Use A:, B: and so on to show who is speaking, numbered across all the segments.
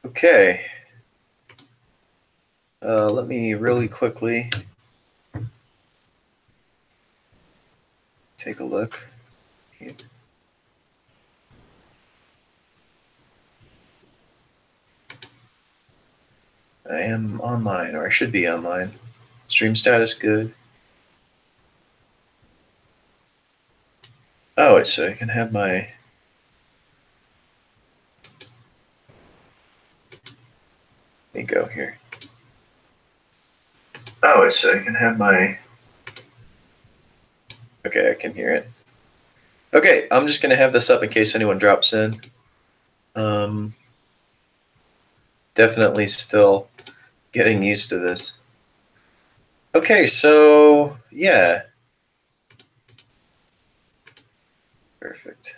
A: Okay. Let me really quickly take a look. Okay. I am online, or I should be online. Stream status good. Oh, wait, so I can have my... Let me go here. Oh, wait, so I can have my... Okay, I can hear it. Okay, I'm just going to have this up in case anyone drops in. Definitely still getting used to this. Okay, so yeah. Perfect.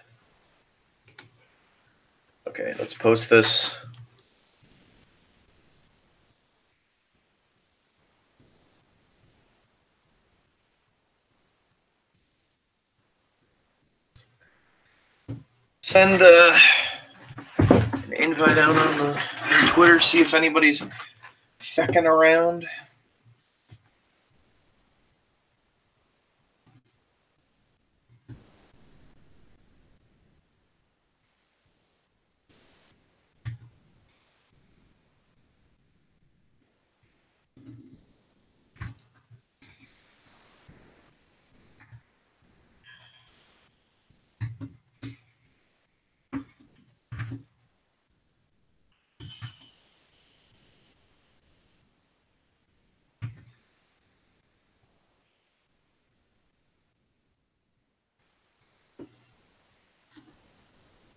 A: Okay, let's post this. Send an invite out on Twitter, see if anybody's fecking around.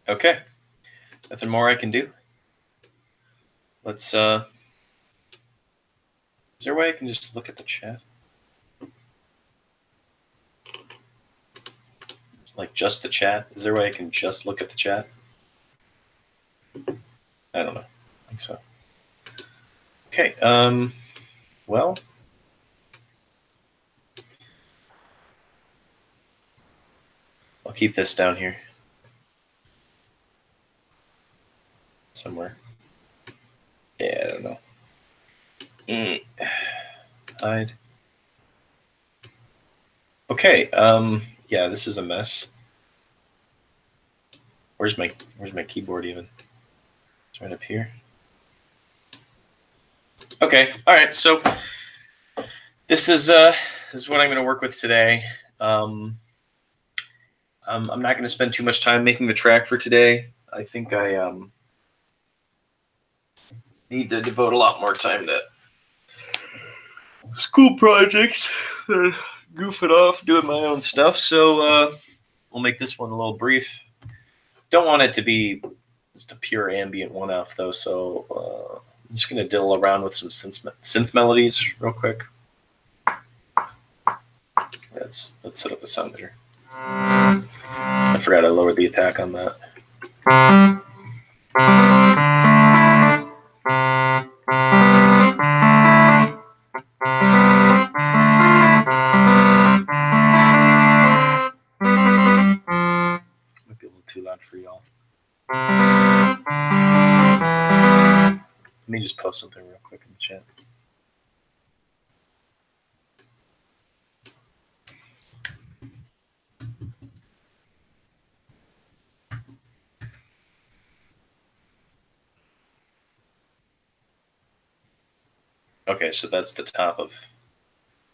A: Okay, nothing more I can do. Let's, is there a way I can just look at the chat? Like just the chat? Is there a way I can just look at the chat? I don't know. I think so. Okay, well. I'll keep this down here. Somewhere. Yeah, I don't know. Hide. Okay, yeah, this is a mess. Where's my keyboard even? It's right up here. Okay, all right, so this is what I'm going to work with today. I'm not going to spend too much time making the track for today. I think I need to devote a lot more time to school projects, goofing off, doing my own stuff. So we'll make this one a little brief. Don't want it to be just a pure ambient one-off, though, so I'm just going to diddle around with some synth melodies real quick. Let's set up the sound meter. I forgot I lowered the attack on that. Might be a little too loud for y'all. Let me just post something real quick in the chat. Okay, so that's the top of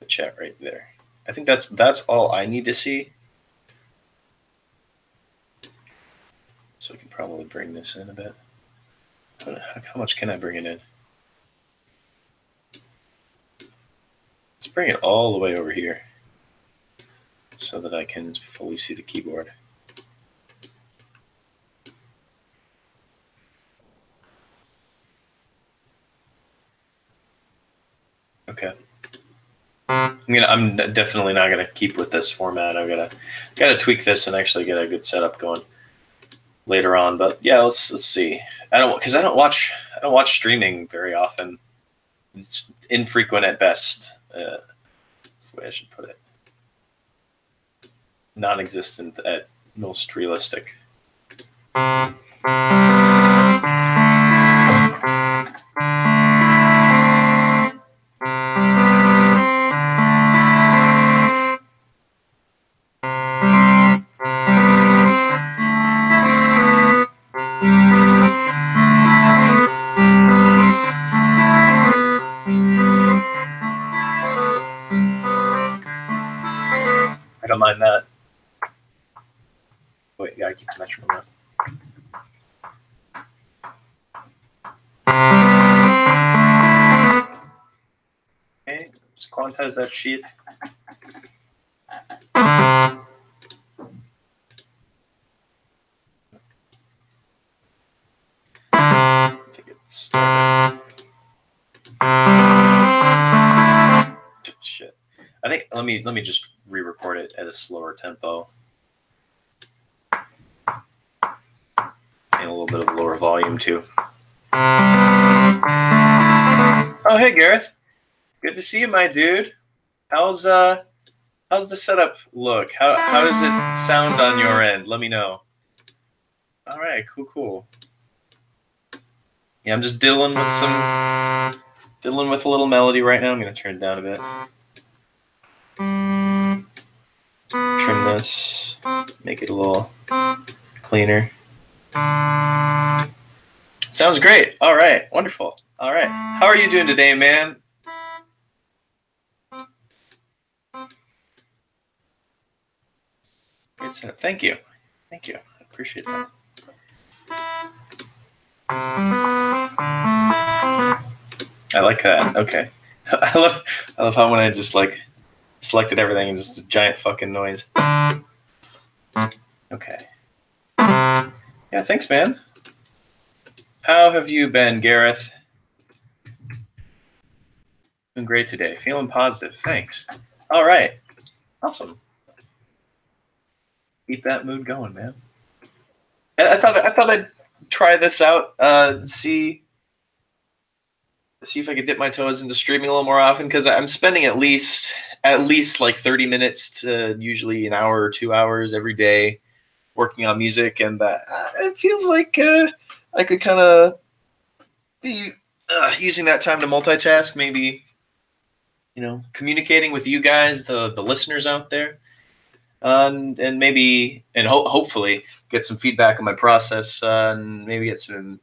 A: the chat right there. I think that's all I need to see. So we can probably bring this in a bit. How much can I bring it in? Let's bring it all the way over here so that I can fully see the keyboard. Okay. I'm definitely not gonna keep with this format. I've gotta tweak this and actually get a good setup going later on. But yeah, let's see. I don't watch streaming very often. It's infrequent at best. That's the way I should put it. Non-existent at most realistic. quantize that sheet. I think it's shit. I think let me just re-record it at a slower tempo and a little bit of lower volume too. Oh, hey Gareth, good to see you, my dude. How's the setup look? How does it sound on your end? Let me know. All right, cool. Yeah, I'm just diddling with a little melody right now. I'm gonna turn it down a bit. Trim this, make it a little cleaner. Sounds great. All right, wonderful. All right, how are you doing today, man? Great setup. Thank you. I appreciate that. I like that. Okay. I love how when I just like selected everything and just a giant fucking noise. Okay. Yeah, thanks, man. How have you been, Gareth? Doing great today. Feeling positive. Thanks. All right. Awesome. Keep that mood going, man. I thought I'd try this out. See if I could dip my toes into streaming a little more often, because I'm spending at least like 30 minutes to usually an hour or 2 hours every day working on music, and it feels like I could kind of be using that time to multitask, maybe, communicating with you guys, the listeners out there, and maybe hopefully get some feedback on my process, and maybe get some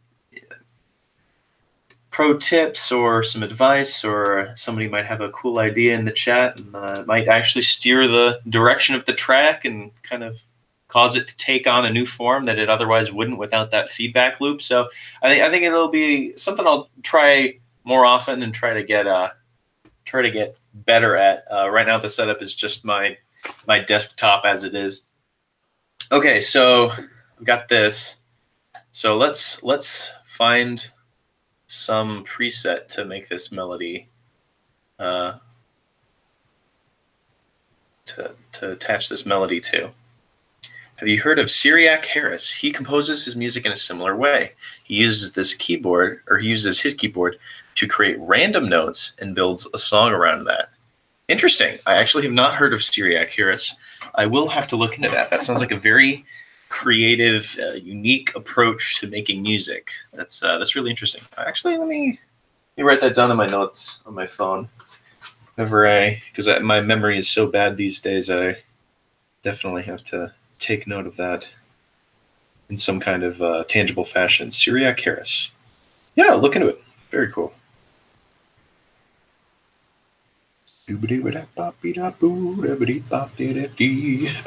A: pro tips or some advice, or somebody might have a cool idea in the chat and might actually steer the direction of the track and kind of cause it to take on a new form that it otherwise wouldn't without that feedback loop. So I think it'll be something I'll try more often and try to get better at. Right now the setup is just my desktop as it is. Okay, so I've got this. So let's find some preset to make this melody to attach this melody to. Have you heard of Cyriac Harris? He composes his music in a similar way. He uses his keyboard to create random notes and builds a song around that. Interesting. I actually have not heard of Cyriac Harris. I will have to look into that. That sounds like a very creative, unique approach to making music. That's really interesting. Actually, let me write that down in my notes on my phone. Because my memory is so bad these days, I definitely have to take note of that in some kind of tangible fashion. Cyriac Harris. Yeah, look into it. Very cool.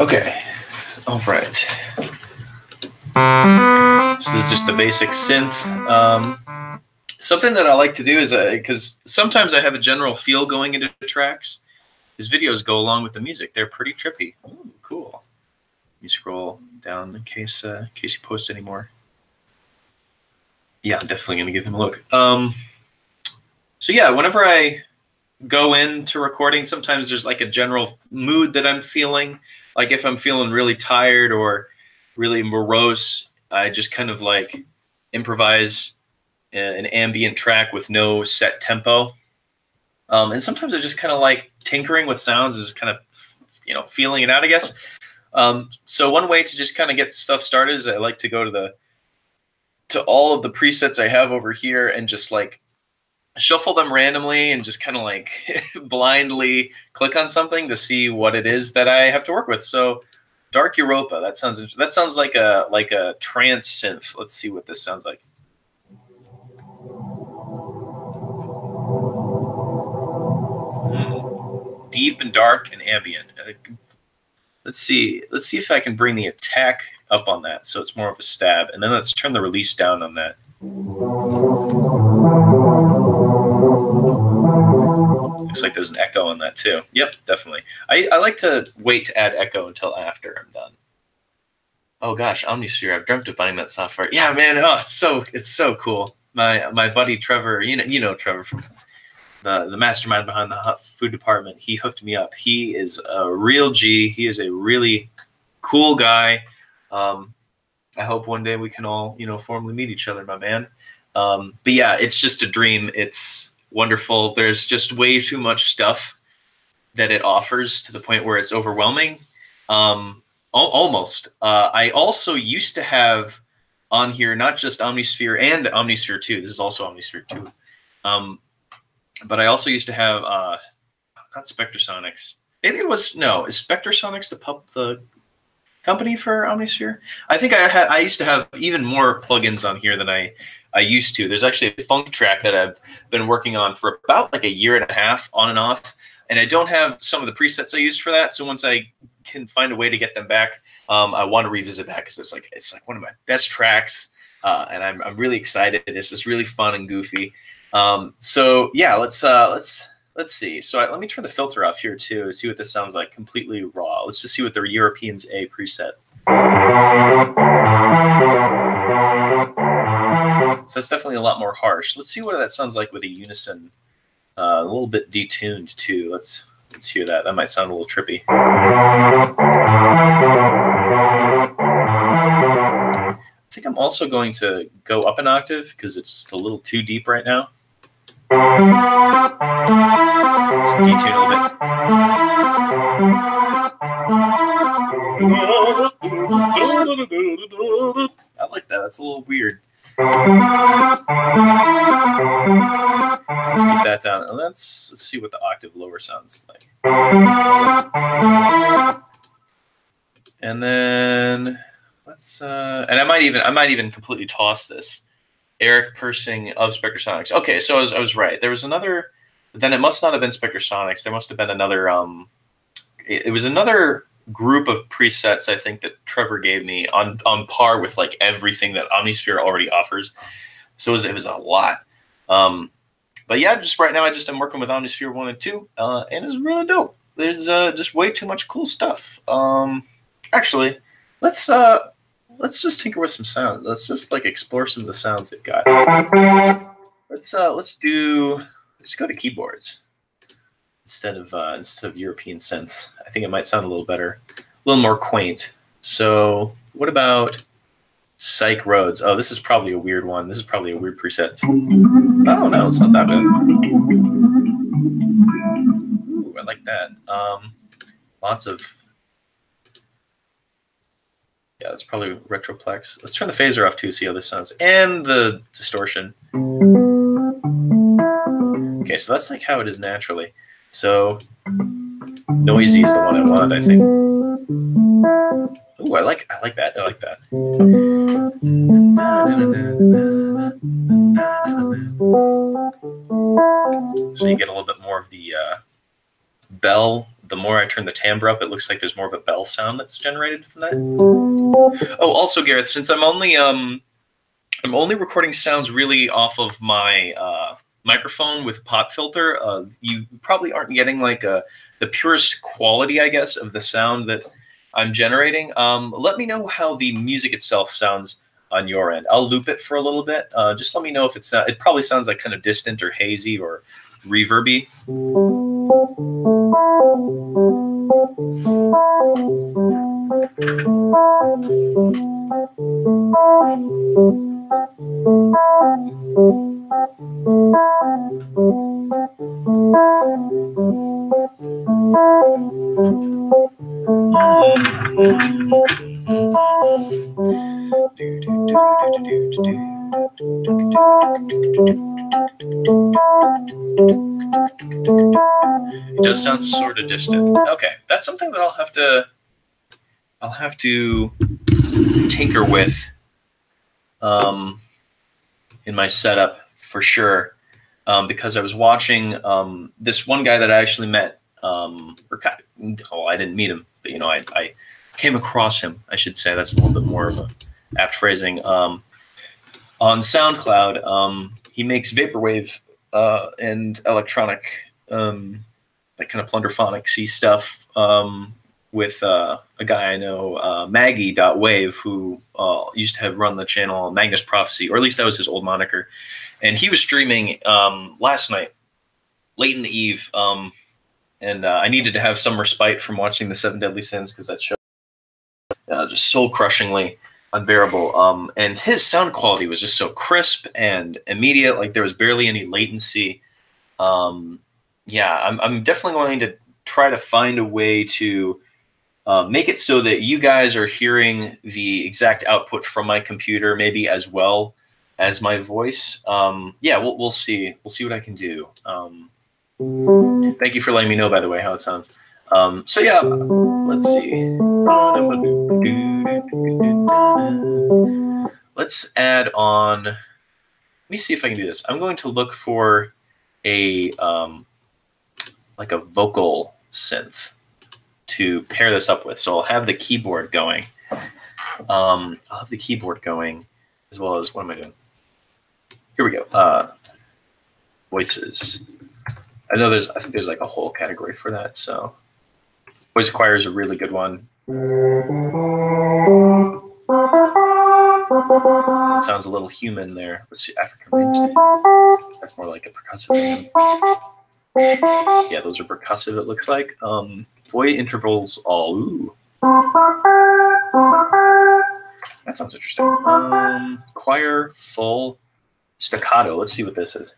A: Okay. All right. So this is just the basic synth. Something that I like to do is, because sometimes I have a general feel going into tracks, his videos go along with the music. They're pretty trippy. Ooh, cool. Let me scroll down in case he posts any more. Yeah, I'm definitely going to give him a look. So yeah, whenever I go into recording, sometimes there's like a general mood that I'm feeling. Like if I'm feeling really tired or really morose, I just kind of like improvise an ambient track with no set tempo. And sometimes I just kind of like tinkering with sounds, is kind of, feeling it out, I guess. So one way to just kind of get stuff started is I like to go to all of the presets I have over here and just like shuffle them randomly and just kind of like blindly click on something to see what it is that I have to work with. So Dark Europa, that sounds like a trance synth. Let's see what this sounds like. Deep and dark and ambient. Let's see if I can bring the attack up on that so it's more of a stab, and then let's turn the release down on that. Looks like there's an echo on that too. Yep, definitely. I like to wait to add echo until after I'm done. Oh gosh, Omnisphere! I've dreamt of buying that software. Yeah, man. Oh, it's so cool. My buddy Trevor, you know Trevor from the mastermind behind the hot food department. He hooked me up. He is a real G. He is a really cool guy. I hope one day we can all formally meet each other, my man. But yeah, it's just a dream. It's wonderful. There's just way too much stuff that it offers to the point where it's overwhelming. Almost. I also used to have on here not just Omnisphere and Omnisphere 2. This is also Omnisphere 2. But I also used to have not Spectrasonics. Maybe it was Is Spectrasonics the company for Omnisphere? I think I used to have even more plugins on here than I used to. There's actually a funk track that I've been working on for about like a year and a half on and off, and I don't have some of the presets I used for that. So once I can find a way to get them back, I want to revisit that because it's like one of my best tracks, and I'm really excited. It's just really fun and goofy. So yeah, let's see. So let me turn the filter off here too. See what this sounds like completely raw. Let's just see what the Europeans A preset. So that's definitely a lot more harsh. Let's see what that sounds like with a unison, a little bit detuned too. Let's hear that. That might sound a little trippy. I think I'm also going to go up an octave because it's just a little too deep right now. Let's detune a little bit. I like that. That's a little weird. Let's keep that down. And let's see what the octave lower sounds like. And then let's and I might even completely toss this. Eric Persing of Spectrasonics. Okay, so I was right. There was another. Then it must not have been Spectrasonics. There must have been another. It was another group of presets, I think, that Trevor gave me on par with like everything that Omnisphere already offers. So it was a lot. But yeah, just right now I just am working with Omnisphere 1 and 2, and it's really dope. There's just way too much cool stuff. Actually, let's just tinker with some sound. Let's just like explore some of the sounds they've got. Let's go to keyboards instead of European synths. I think it might sound a little better, a little more quaint. So what about Psych Rhodes? Oh, this is probably a weird one. This is probably a weird preset. Oh no, it's not that bad. Ooh, I like that. Lots of. Yeah, that's probably Retroplex. Let's turn the phaser off too, see how this sounds. And the distortion. Okay, so that's like how it is naturally. So noisy is the one I want, I think. Ooh, I like that. I like that. So you get a little bit more of the bell. The more I turn the timbre up, it looks like there's more of a bell sound that's generated from that. Oh, also, Gareth, since I'm only recording sounds really off of my microphone with pop filter, you probably aren't getting like the purest quality, I guess, of the sound that I'm generating. Let me know how the music itself sounds on your end. I'll loop it for a little bit. Just let me know if it probably sounds like kind of distant or hazy or reverby. It does sound sort of distant. Okay, that's something that I'll have to tinker with in my setup for sure, because I was watching this one guy that I actually met. I didn't meet him, but I came across him. I should say that's a little bit more of a apt phrasing. On SoundCloud, he makes vaporwave and electronic like kind of plunderphonic-y stuff with a guy I know, Maggie.wave, who used to have run the channel Magnus Prophecy, or at least that was his old moniker. And he was streaming last night, late in the eve, and I needed to have some respite from watching the Seven Deadly Sins because that show just soul-crushingly unbearable. And his sound quality was just so crisp and immediate, like there was barely any latency. Yeah, I'm definitely going to try to find a way to make it so that you guys are hearing the exact output from my computer, maybe as well as my voice. Yeah, we'll see. We'll see what I can do. Thank you for letting me know, by the way, how it sounds. So yeah, let's see. Let's add on. Let me see if I can do this. I'm going to look for a like a vocal synth to pair this up with. So I'll have the keyboard going. I'll have the keyboard going as well as, what am I doing? Here we go. Voices. I think there's like a whole category for that. So voice choir is a really good one. It sounds a little human there. Let's see, African range. That's more like a percussive one. Yeah, those are percussive, it looks like. Voice intervals all. Ooh. That sounds interesting. Choir full staccato. Let's see what this is.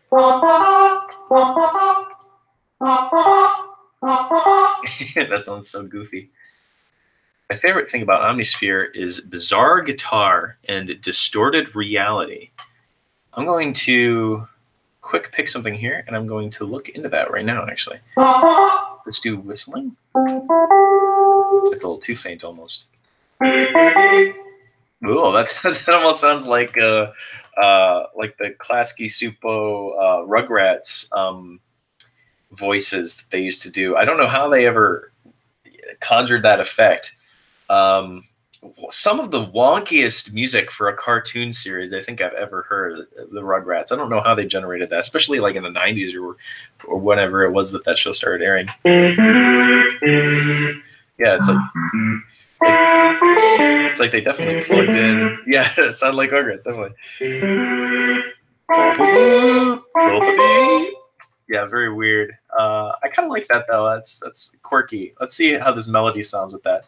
A: That sounds so goofy. My favorite thing about Omnisphere is bizarre guitar and distorted reality. I'm going to quick pick something here, and I'm going to look into that right now, actually. Let's do whistling. It's a little too faint, almost. Oh, that almost sounds like the Klasky Supo Rugrats voices that they used to do. I don't know how they ever conjured that effect. Some of the wonkiest music for a cartoon series I think I've ever heard, the Rugrats. I don't know how they generated that, especially like in the 90s or whenever it was that show started airing. Yeah, it's like they definitely plugged in. Yeah, it sounded like Rugrats, definitely. Yeah, very weird. I kind of like that though. That's quirky. Let's see how this melody sounds with that.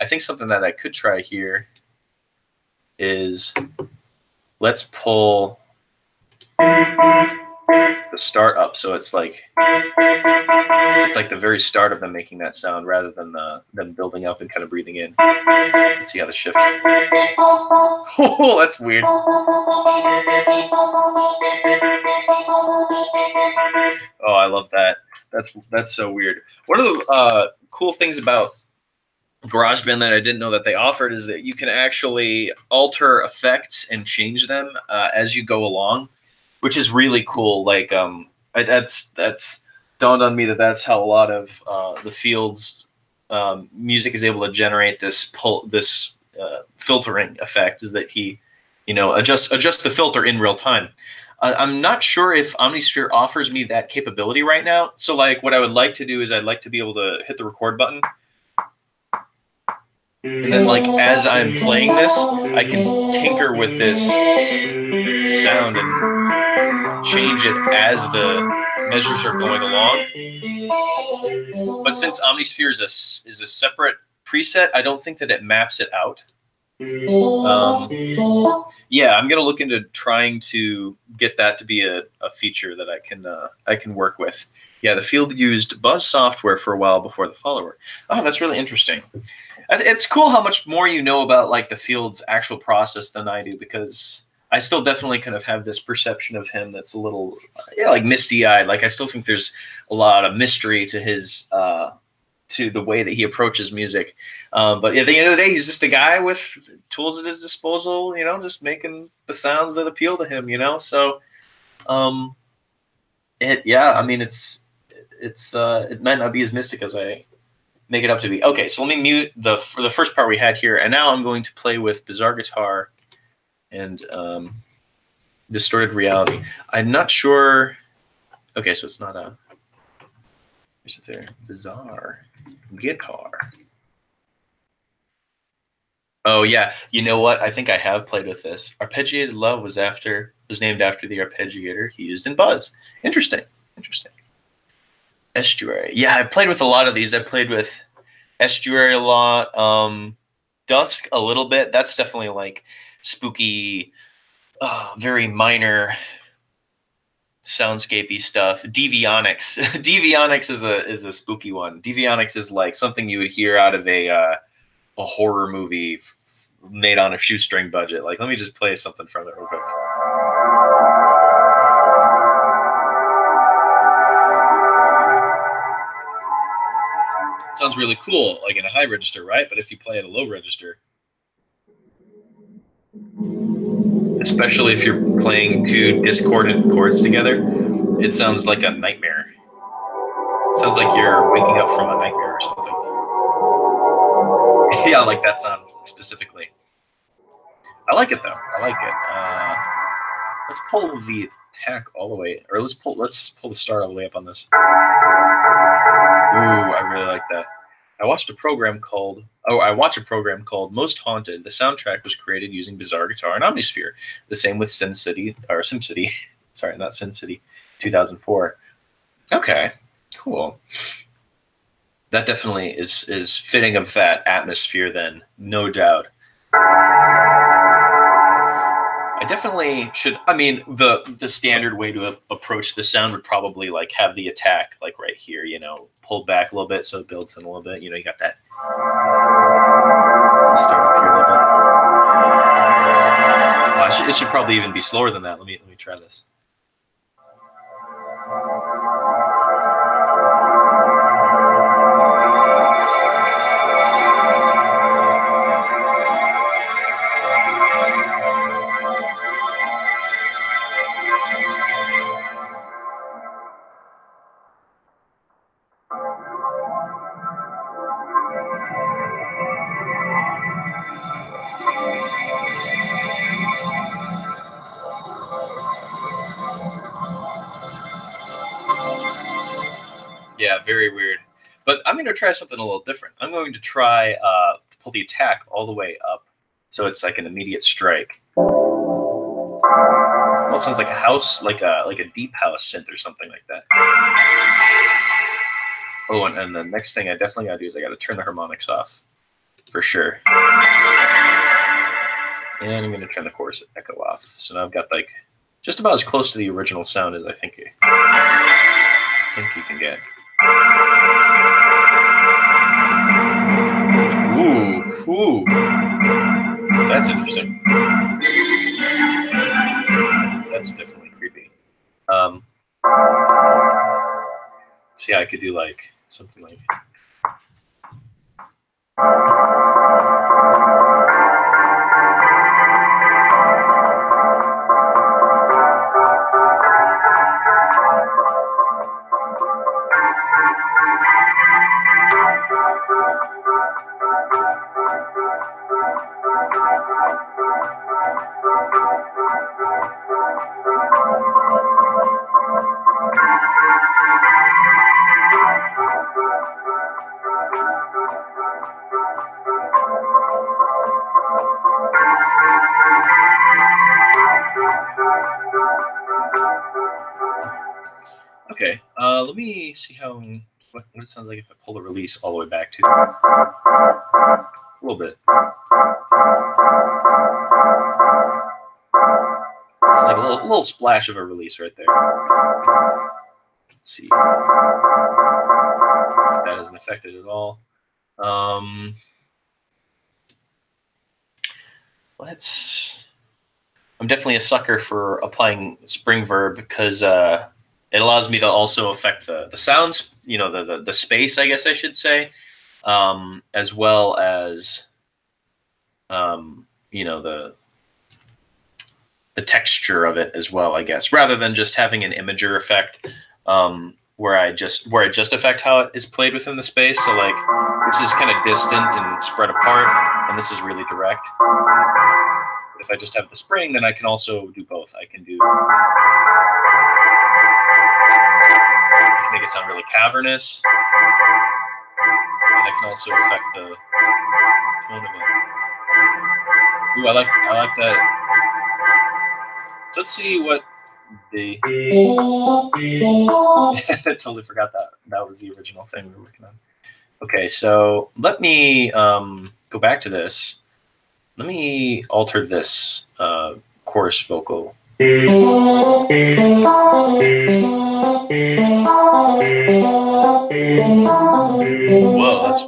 A: I think something that I could try here is let's pull the start up, so it's like the very start of them making that sound rather than them building up and kind of breathing in. Let's see how the shift. Oh, that's weird. Oh, I love that. That's so weird. One of the cool things about GarageBand that I didn't know that they offered is that you can actually alter effects and change them as you go along, which is really cool. Like that's dawned on me that's how a lot of the Fields music is able to generate this filtering effect, is that he, adjusts the filter in real time. I'm not sure if Omnisphere offers me that capability right now. So like what I would like to do is I'd like to be able to hit the record button. And then like as I'm playing this, I can tinker with this sound and change it as the measures are going along. But since Omnisphere is a separate preset, I don't think that it maps it out. Yeah, I'm gonna look into trying to get that to be a feature that I can work with. Yeah, the Field used Buzz software for a while before the follower. Oh, that's really interesting. It's cool how much more you know about like the Field's actual process than I do, because I still definitely kind of have this perception of him that's a little like misty-eyed. Like I still think there's a lot of mystery to his to the way that he approaches music. But at the end of the day, he's just a guy with tools at his disposal, just making the sounds that appeal to him, So it might not be as mystic as I make it up to be. Okay, so let me mute the first part we had here, and now I'm going to play with Bizarre Guitar and distorted reality. I'm not sure. Okay, so it's not a. Is it there? Bizarre guitar. Oh yeah, you know what? I think I have played with this. Arpeggiated Love was named after the arpeggiator he used in Buzz. Interesting. Interesting. Estuary. Yeah, I've played with a lot of these. I've played with Estuary a lot. Dusk a little bit. That's definitely like spooky, very minor soundscapey stuff. Devionics. Devionics is a spooky one. Devionics is like something you would hear out of a horror movie made on a shoestring budget. Like, let me just play something from it real quick. It sounds really cool, like in a high register, right? But if you play at a low register, especially if you're playing two discordant chords together, it sounds like a nightmare. It sounds like you're waking up from a nightmare or something. Yeah, like that sound specifically. I like it though. I like it. Let's pull the attack all the way, or let's pull the start all the way up on this. Ooh, I really like that. I watch a program called Most Haunted. The soundtrack was created using Bizarre Guitar and Omnisphere. The same with SimCity. Sorry, not SimCity. 2004. Okay, cool. That definitely is fitting of that atmosphere then, no doubt. I definitely should. I mean, the standard way to approach the sound would probably like have the attack like right here, you know, pulled back a little bit so it builds in a little bit. You know, you got that. I'll start up here a little bit. It should probably even be slower than that. Let me try this. Yeah, very weird. But I'm going to try something a little different. I'm going to try to pull the attack all the way up so it's like an immediate strike. Well, it sounds like a house, like a deep house synth or something like that. Oh, and the next thing I definitely got to do is I got to turn the harmonics off for sure. And I'm going to turn the chorus echo off. So now I've got like just about as close to the original sound as I think you can get. Ooh, that's interesting. That's definitely creepy. See, I could do like something like. Okay, let me see what it sounds like if I pull the release all the way back to a little bit. It's like a little splash of a release right there. Let's see. That isn't affected at all. I'm definitely a sucker for applying spring verb because it allows me to also affect the sounds, you know, the space, I guess I should say, as well as, you know, the texture of it as well, I guess, rather than just having an imager effect where I just affect how it is played within the space. So like this is kind of distant and spread apart, and this is really direct. if I just have the spring, then I can also do both. I can make it sound really cavernous, and I can also affect the tone of it. Ooh, I like that. So let's see what the I totally forgot that was the original thing we were working on. Okay, so let me go back to this. Let me alter this chorus vocal. Whoa, that's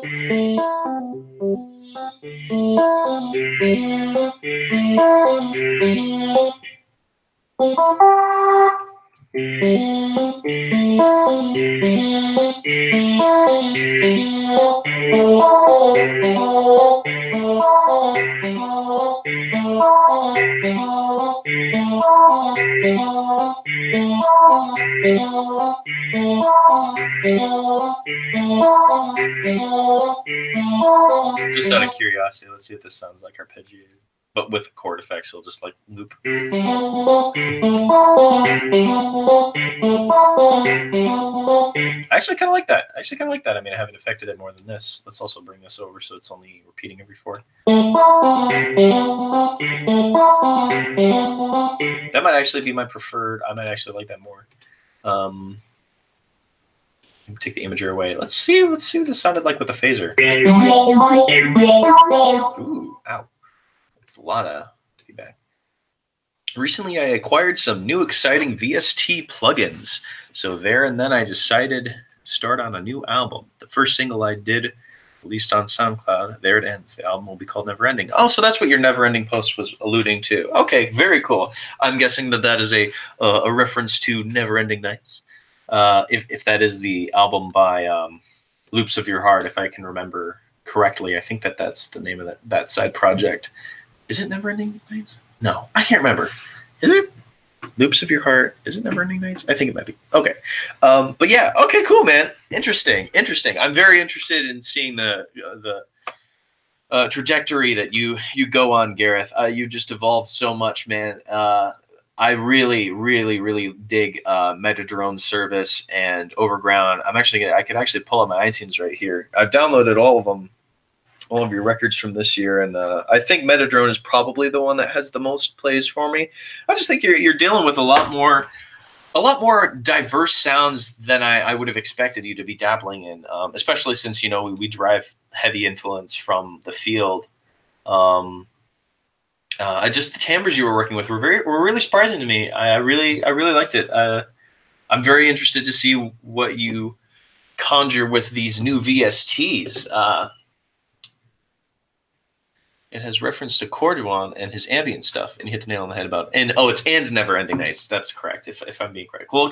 A: just out of curiosity, let's see what this sounds like arpeggiated. But with chord effects, it'll just like loop. I actually kind of like that. I mean, I haven't affected it more than this. Let's also bring this over so it's only repeating every fourth. That might actually be my preferred. I might actually like that more. Take the imager away. Let's see what this sounded like with the phaser. Ooh, ow. It's a lot of feedback. Recently, I acquired some new exciting VST plugins. So there and then I decided to start on a new album. The first single I did, released on SoundCloud. There it ends. The album will be called Neverending. Oh, so that's what your Neverending post was alluding to. Okay, very cool. I'm guessing that is a reference to Neverending Nights. If that is the album by Loops of Your Heart, if I can remember correctly. I think that's the name of that side project. Is it Neverending Nights? No, I can't remember. Is it Loops of Your Heart? Is it Neverending Nights? I think it might be. Okay. But yeah, okay, cool, man. Interesting. I'm very interested in seeing the trajectory that you go on, Gareth. You just evolved so much, man. I really, really, really dig Metadrone's service and Overground. I could actually pull up my iTunes right here. I've downloaded all of them, all of your records from this year, and I think Metadrone is probably the one that has the most plays for me. I just think you're dealing with a lot more diverse sounds than I would have expected you to be dabbling in, especially since we derive heavy influence from the field. Just the timbres you were working with were really surprising to me. I really liked it. I'm very interested to see what you conjure with these new VSTs. It has reference to Corduan and his ambient stuff, and you hit the nail on the head about it's Neverending Nights. That's correct, if I'm being correct. Well,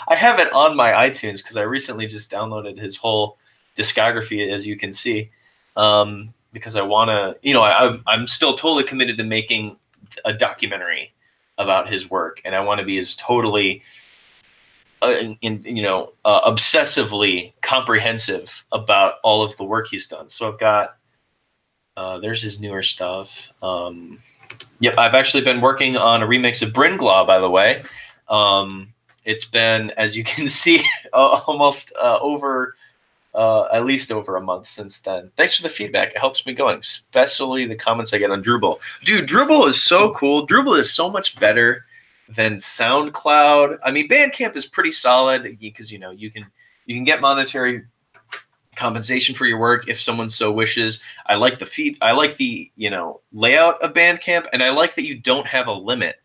A: I have it on my iTunes because I recently just downloaded his whole discography, as you can see, because I want to. I'm still totally committed to making a documentary about his work, and I want to be as totally, obsessively comprehensive about all of the work he's done. So I've got. There's his newer stuff. Yep, I've actually been working on a remix of Bringlaw, by the way. It's been, as you can see, almost at least over a month since then. Thanks for the feedback. It helps me going, especially the comments I get on Drupal. Dude, Drupal is so cool. Drupal is so much better than SoundCloud. I mean, Bandcamp is pretty solid because, you can get monetary compensation for your work if someone so wishes. I like the layout of Bandcamp, and I like that you don't have a limit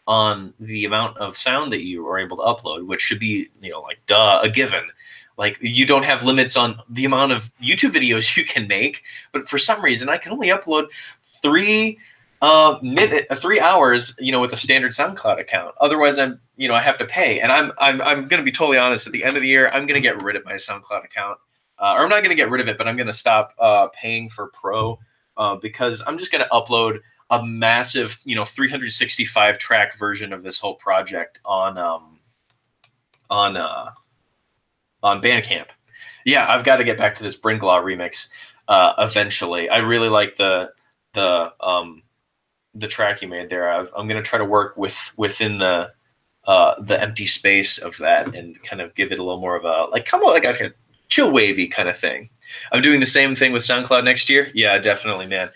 A: on the amount of sound that you are able to upload, which should be a given. Like, you don't have limits on the amount of YouTube videos you can make, but for some reason I can only upload 3 hours with a standard SoundCloud account. Otherwise I have to pay, and I'm going to be totally honest. At the end of the year, I'm going to get rid of my SoundCloud account. Or I'm not going to get rid of it, but I'm going to stop paying for Pro because I'm just going to upload a massive, 365 track version of this whole project on Bandcamp. Yeah, I've got to get back to this Bringlaw remix eventually. I really like the the track you made there. I'm gonna try to work within the empty space of that and kind of give it a little more of a kind of like a chill wavy kind of thing. I'm doing the same thing with SoundCloud next year. Yeah, definitely, man.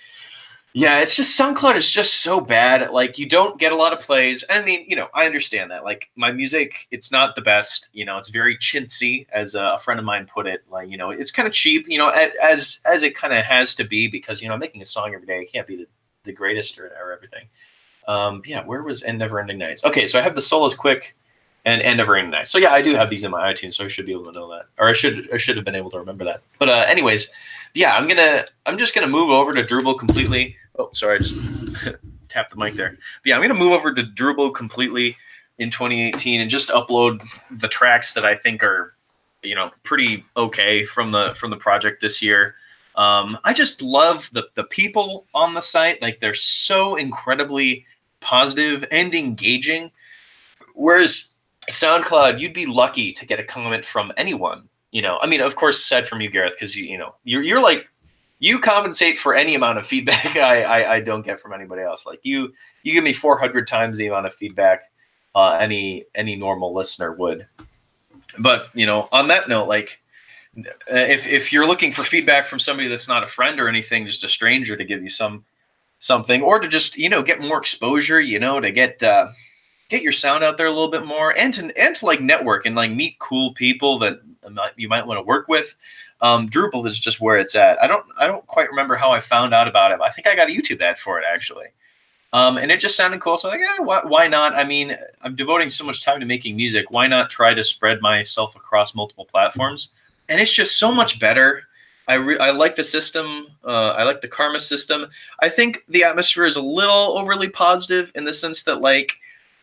A: Yeah, it's just SoundCloud is just so bad. Like, you don't get a lot of plays. I mean, you know, I understand that. Like, my music, it's not the best. You know, it's very chintzy, as a friend of mine put it. Like, you know, it's kind of cheap. You know, as it kind of has to be, because, you know, making a song every day, it can't be the greatest or everything. Yeah, where was End Never Ending Nights? Okay, so I have the Soul Is Quick and End Never Ending Nights. So yeah, I do have these in my iTunes, so I should be able to know that, or I should have been able to remember that. But anyways, yeah, I'm just gonna move over to Drupal completely. Oh, sorry, I just tapped the mic there. But yeah, I'm gonna move over to Drupal completely in 2018 and just upload the tracks that I think are, you know, pretty okay from the project this year. I just love the people on the site. Like, they're so incredibly positive and engaging. Whereas SoundCloud, you'd be lucky to get a comment from anyone. You know, I mean, of course, aside from you, Gareth, because you're like, you compensate for any amount of feedback I don't get from anybody else. Like, you give me 400 times the amount of feedback any normal listener would. But, you know, on that note, like, if you're looking for feedback from somebody that's not a friend or anything, just a stranger to give you something, or to just, you know, get more exposure, you know, to get your sound out there a little bit more, and to like network and like meet cool people that you might want to work with. Drupal is just where it's at. I don't quite remember how I found out about it, but I think I got a YouTube ad for it, actually. And it just sounded cool. So I'm like, why not? I mean, I'm devoting so much time to making music. Why not try to spread myself across multiple platforms? And it's just so much better. I like the system. I like the karma system. I think the atmosphere is a little overly positive in the sense that, like,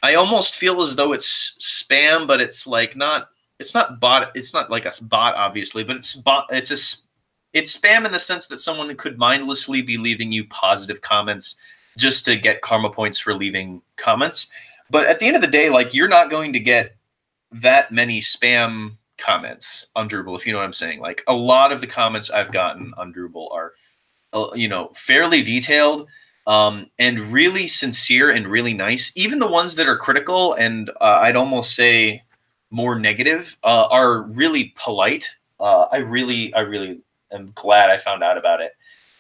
A: I almost feel as though it's spam, but it's like not. It's not bot. It's not like a bot, obviously, but it's bot. It's spam in the sense that someone could mindlessly be leaving you positive comments just to get karma points for leaving comments. But at the end of the day, like, you're not going to get that many spam comments on Drupal, if you know what I'm saying. Like, a lot of the comments I've gotten on Drupal are, you know, fairly detailed, and really sincere and really nice. Even the ones that are critical and I'd almost say more negative are really polite. I really am glad I found out about it.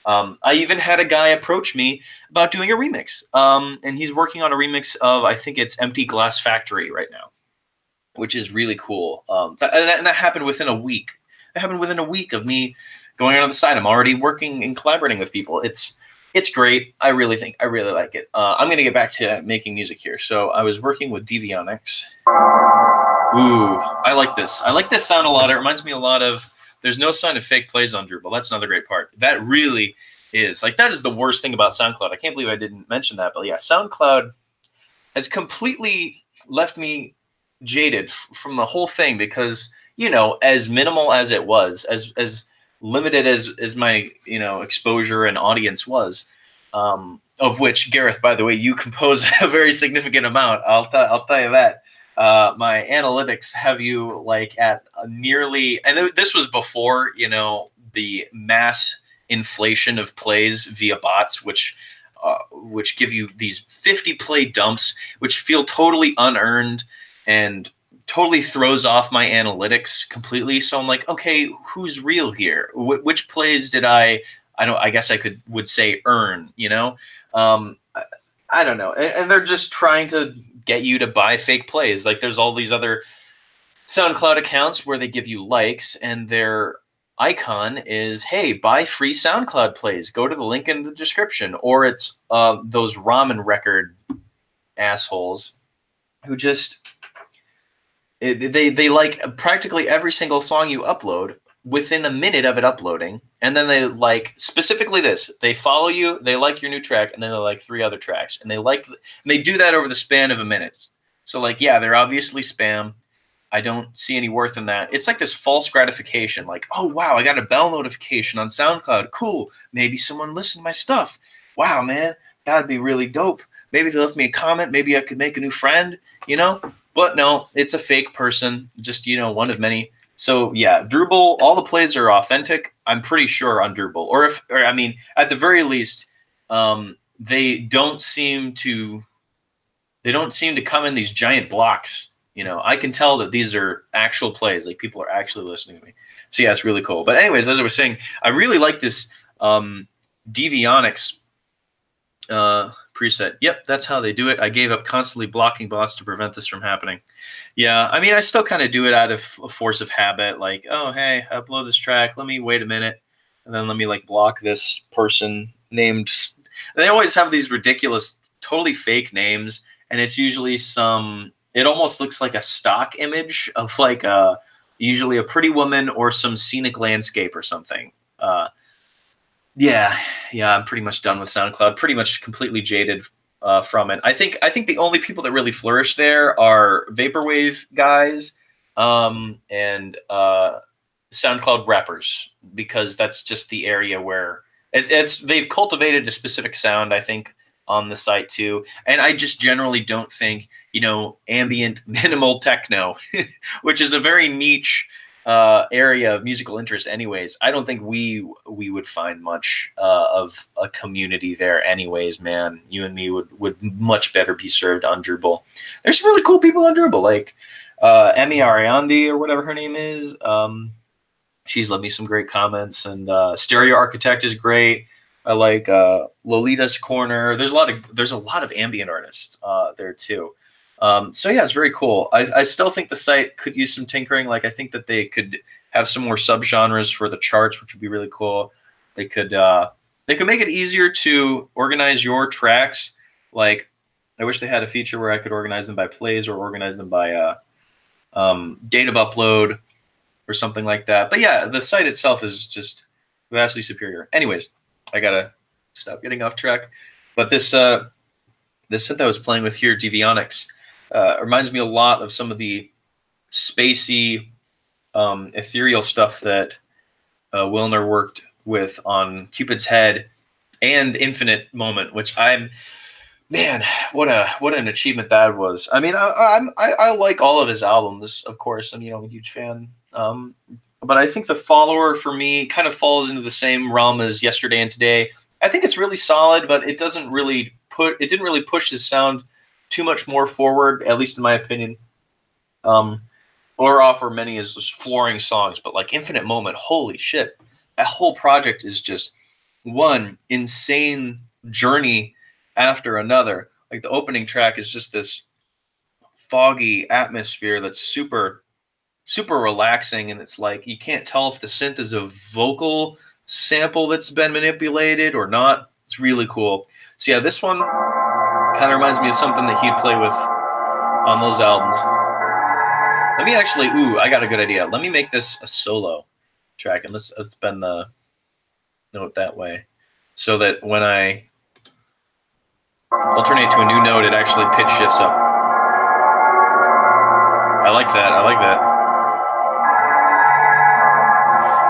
A: I even had a guy approach me about doing a remix, and he's working on a remix of, I think it's Empty Glass Factory right now, which is really cool. And that happened within a week. It happened within a week of me going on the side. I'm already working and collaborating with people. It's great. I really like it. I'm going to get back to making music here. So I was working with Devionics. Ooh, I like this. I like this sound a lot. It reminds me a lot of, there's no sign of fake plays on Drupal. That's another great part. That really is, like, that is the worst thing about SoundCloud. I can't believe I didn't mention that. But yeah, SoundCloud has completely left me jaded from the whole thing, because, you know, as minimal as it was, as limited as my, you know, exposure and audience was, of which, Gareth, by the way, you compose a very significant amount. I'll tell you that. My analytics have you like at nearly, and this was before, you know, the mass inflation of plays via bots, which give you these 50 play dumps, which feel totally unearned and totally throws off my analytics completely. So I'm like, okay, who's real here? Which plays did I guess I would say earn, you know? I don't know. And they're just trying to get you to buy fake plays. Like, there's all these other SoundCloud accounts where they give you likes, and their icon is, hey, buy free SoundCloud plays. Go to the link in the description. Or it's those ramen record assholes who just, they like practically every single song you upload within a minute of it uploading, and then they like specifically this. They follow you, they like your new track, and then they like 3 other tracks, and they do that over the span of a minute. So, like, yeah, they're obviously spam. I don't see any worth in that. It's like this false gratification, like, oh wow, I got a bell notification on SoundCloud. Cool, maybe someone listened to my stuff. Wow, man, that'd be really dope. Maybe they left me a comment. Maybe I could make a new friend, you know? But no, it's a fake person, just, you know, one of many. So yeah, Drupal, all the plays are authentic, I'm pretty sure, on Drupal. Or I mean, at the very least, they don't seem to come in these giant blocks. You know, I can tell that these are actual plays. Like, people are actually listening to me. So yeah, it's really cool. But anyways, as I was saying, I really like this Devionics preset. Yep, that's how they do it. I gave up constantly blocking bots to prevent this from happening. Yeah, I mean, I still kind of do it out of a force of habit. Like, oh, hey, I upload this track. Let me wait a minute. And then let me, like, block this person named. They always have these ridiculous, totally fake names. And it's usually it almost looks like a stock image of, like, usually a pretty woman or some scenic landscape or something. Yeah, I'm pretty much done with SoundCloud. Pretty much completely jaded from it. I think the only people that really flourish there are vaporwave guys and SoundCloud rappers, because that's just the area where they've cultivated a specific sound, I think, on the site too. And I just generally don't think, ambient minimal techno, which is a very niche area of musical interest anyways. I don't think we would find much of a community there anyways, man. You and me would much better be served on Drupal. There's some really cool people on Drupal, like Emmy Ariandi or whatever her name is. She's left me some great comments, and Stereo Architect is great. I like Lolita's Corner. There's a lot of ambient artists there too. So yeah, it's very cool. I still think the site could use some tinkering. Like, I think that they could have some more subgenres for the charts, which would be really cool. They could make it easier to organize your tracks. Like, I wish they had a feature where I could organize them by plays or organize them by date of upload or something like that. But yeah, the site itself is just vastly superior. Anyways, I gotta stop getting off track. But this synth I was playing with here, Devionics, reminds me a lot of some of the spacey, ethereal stuff that Wilner worked with on Cupid's Head and Infinite Moment, which man, what an achievement that was. I mean, I like all of his albums, of course. I'm a huge fan. But I think The Follower for me kind of falls into the same realm as Yesterday and Today. I think it's really solid, but it didn't really push his sound too much more forward, at least in my opinion. Or offer many as just flooring songs, but like Infinite Moment, holy shit. That whole project is just one insane journey after another. Like, the opening track is just this foggy atmosphere that's super, super relaxing, and it's like you can't tell if the synth is a vocal sample that's been manipulated or not. It's really cool. So yeah, this one kind of reminds me of something that he'd play with on those albums. Let me actually, I got a good idea. Let me make this a solo track, and let's bend the note that way so that when I alternate to a new note, it actually pitch shifts up. I like that.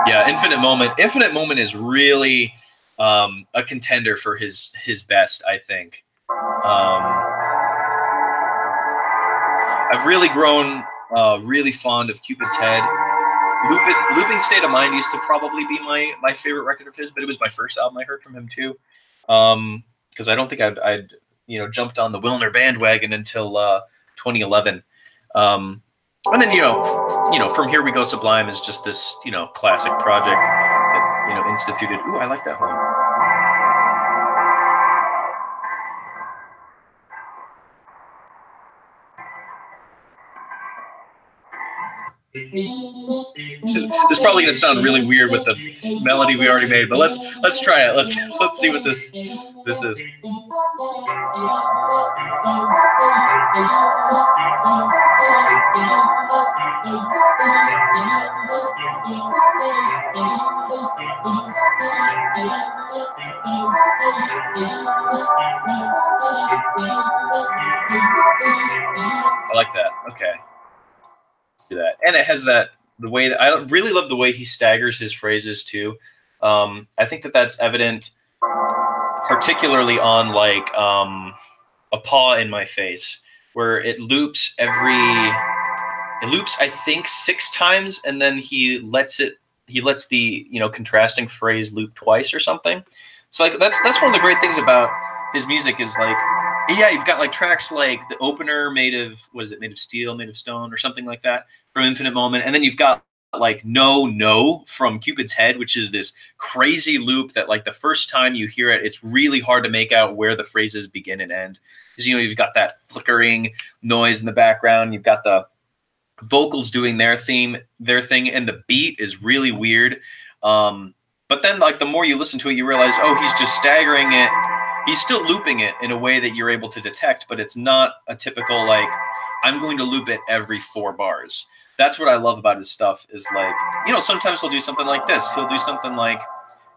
A: Yeah, Infinite Moment. Infinite Moment is really a contender for his best, I think. I've really grown really fond of Cupid's Head. Looping State of Mind used to probably be my favorite record of his, but it was my first album I heard from him too. Because I don't think I'd jumped on the Wilner bandwagon until 2011. And then From Here We Go Sublime is just this classic project that instituted. Ooh, I like that one. This is probably gonna sound really weird with the melody we already made, but let's try it. Let's see what this is. I like that. Okay. Do that, and it has the way that I really love the way he staggers his phrases too. I think that's evident, particularly on like A Paw in My Face, where it loops I think 6 times, and then he lets the contrasting phrase loop twice or something. So like that's one of the great things about his music is like, yeah, you've got like tracks like the opener made of, what is it, made of steel, made of stone, or something like that from Infinite Moment, and then you've got like No from Cupid's Head, which is this crazy loop that like the first time you hear it, it's really hard to make out where the phrases begin and end, because you've got that flickering noise in the background, you've got the vocals doing their thing, and the beat is really weird. But then like the more you listen to it, you realize, oh, he's just staggering it. He's still looping it in a way that you're able to detect, but it's not a typical like, I'm going to loop it every 4 bars. That's what I love about his stuff, is like, sometimes he'll do something like this. He'll do something like,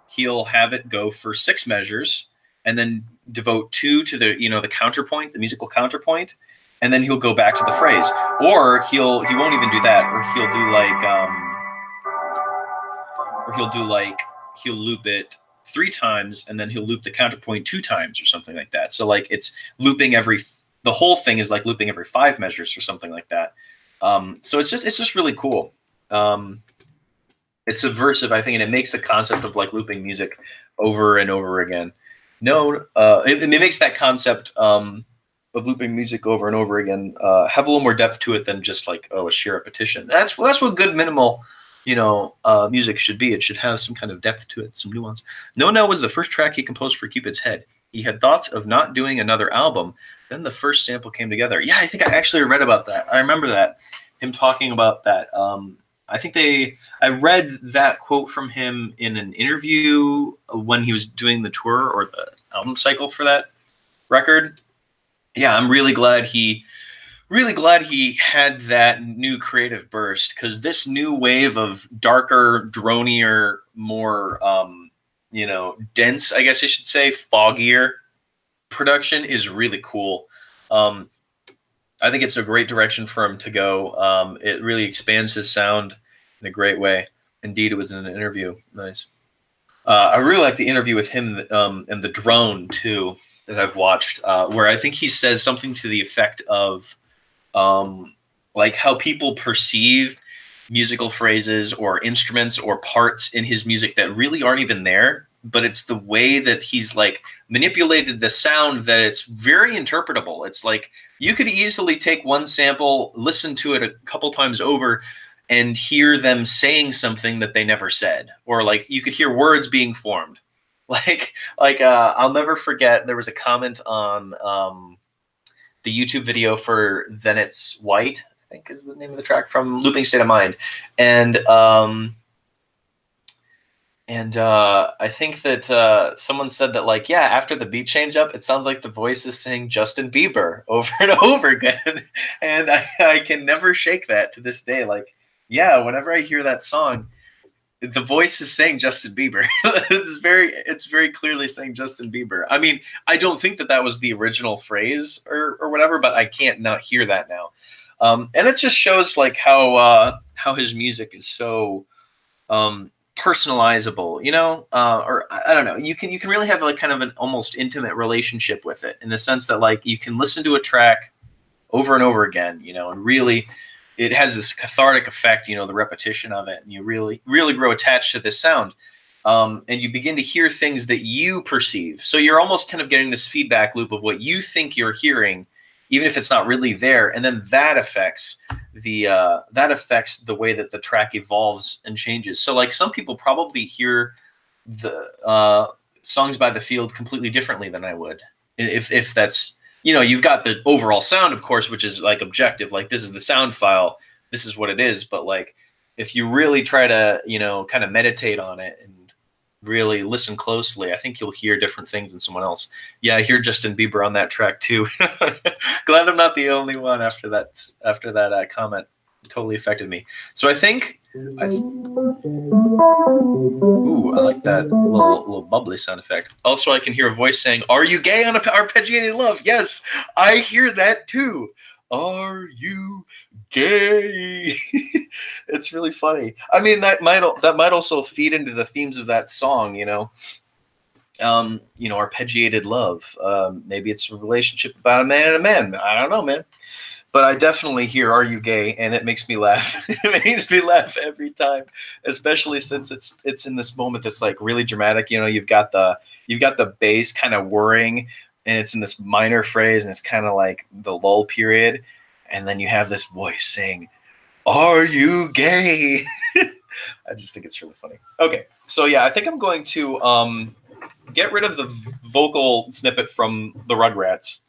A: he'll have it go for 6 measures and then devote 2 to the, the counterpoint, the musical counterpoint, and then he'll go back to the phrase. Or he won't even do that, or he'll loop it 3 times and then he'll loop the counterpoint 2 times or something like that. So like it's looping the whole thing is like looping every 5 measures or something like that. So it's just really cool. It's subversive, I think, and it makes the concept of like looping music over and over again. It makes that concept of looping music over and over again have a little more depth to it than just like, a sheer repetition. That's what good minimal, music should be. It should have some kind of depth to it, some nuance. No was the first track he composed for Cupid's Head. He had thoughts of not doing another album. Then the first sample came together. Yeah, I think I actually read about that. I remember that, him talking about that. I read that quote from him in an interview when he was doing the tour or the album cycle for that record. Yeah, I'm really glad he had that new creative burst, because this new wave of darker, dronier, more dense, I guess I should say, foggier production is really cool. I think it's a great direction for him to go. It really expands his sound in a great way. Indeed, it was in an interview. Nice. I really like the interview with him and the drone too that I've watched, where I think he says something to the effect of like how people perceive musical phrases or instruments or parts in his music that really aren't even there, but it's the way that he's like manipulated the sound that it's very interpretable. It's like you could easily take one sample, listen to it a couple times over, and hear them saying something that they never said, or like you could hear words being formed. I'll never forget, there was a comment on the YouTube video for Then It's White, I think is the name of the track, from Looping State of Mind. And I think that someone said that, like, yeah, after the beat change up, it sounds like the voice is saying Justin Bieber over and over again. And I can never shake that to this day. Like, yeah, whenever I hear that song, the voice is saying Justin Bieber. It's very clearly saying Justin Bieber. I mean, I don't think that was the original phrase or whatever, but I can't not hear that now. And it just shows like how his music is so personalizable, or I don't know. You can really have like kind of an almost intimate relationship with it, in the sense that like you can listen to a track over and over again, and really it has this cathartic effect, the repetition of it, and you really, really grow attached to this sound. And you begin to hear things that you perceive. So you're almost kind of getting this feedback loop of what you think you're hearing, even if it's not really there. And then that affects the way that the track evolves and changes. So like some people probably hear the Songs by the Field completely differently than I would. If that's, you've got the overall sound, of course, which is like objective, like this is the sound file, this is what it is. But like, if you really try to, kind of meditate on it and really listen closely, I think you'll hear different things than someone else. Yeah, I hear Justin Bieber on that track too. Glad I'm not the only one after that comment. It totally affected me. So I think, ooh, I like that little bubbly sound effect. Also, I can hear a voice saying, "Are you gay on Arpeggiated Love?" Yes, I hear that too. Are you gay? It's really funny. I mean, that might also feed into the themes of that song, arpeggiated love. Maybe it's a relationship about a man and a man. I don't know, man. But I definitely hear "Are You Gay?" and it makes me laugh. It makes me laugh every time, especially since it's in this moment that's like really dramatic. You've got the bass kind of whirring, and it's in this minor phrase, and it's kind of like the lull period, and then you have this voice saying, "Are you gay?" I just think it's really funny. Okay, so yeah, I think I'm going to get rid of the vocal snippet from the Rugrats,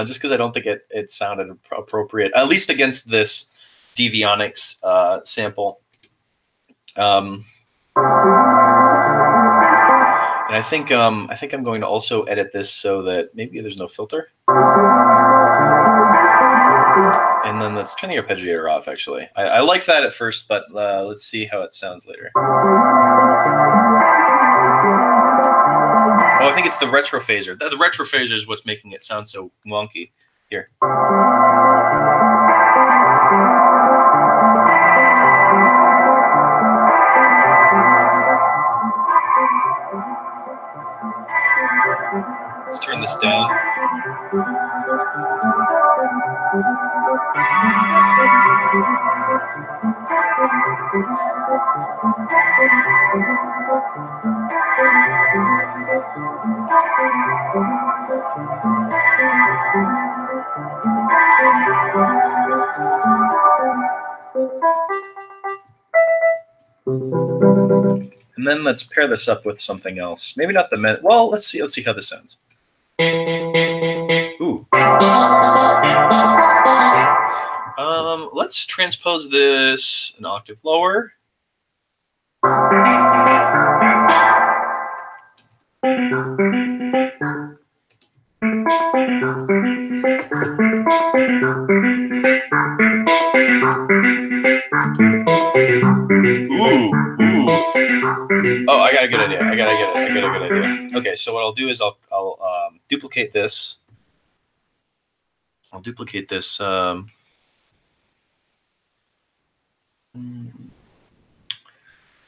A: just because I don't think it sounded appropriate, at least against this Devionics sample. And I think I'm going to also edit this so that maybe there's no filter. And then let's turn the arpeggiator off, actually. I liked that at first, but let's see how it sounds later. Oh, I think it's the retrophaser. The retrophaser is what's making it sound so wonky. Here. Let's turn this down. And then let's pair this up with something else. Maybe not the well, let's see how this sounds. Ooh. Let's transpose this an octave lower. Ooh. Oh, I got a good idea. I got a good idea. Okay, so what I'll do is I'll duplicate this. I'll duplicate this.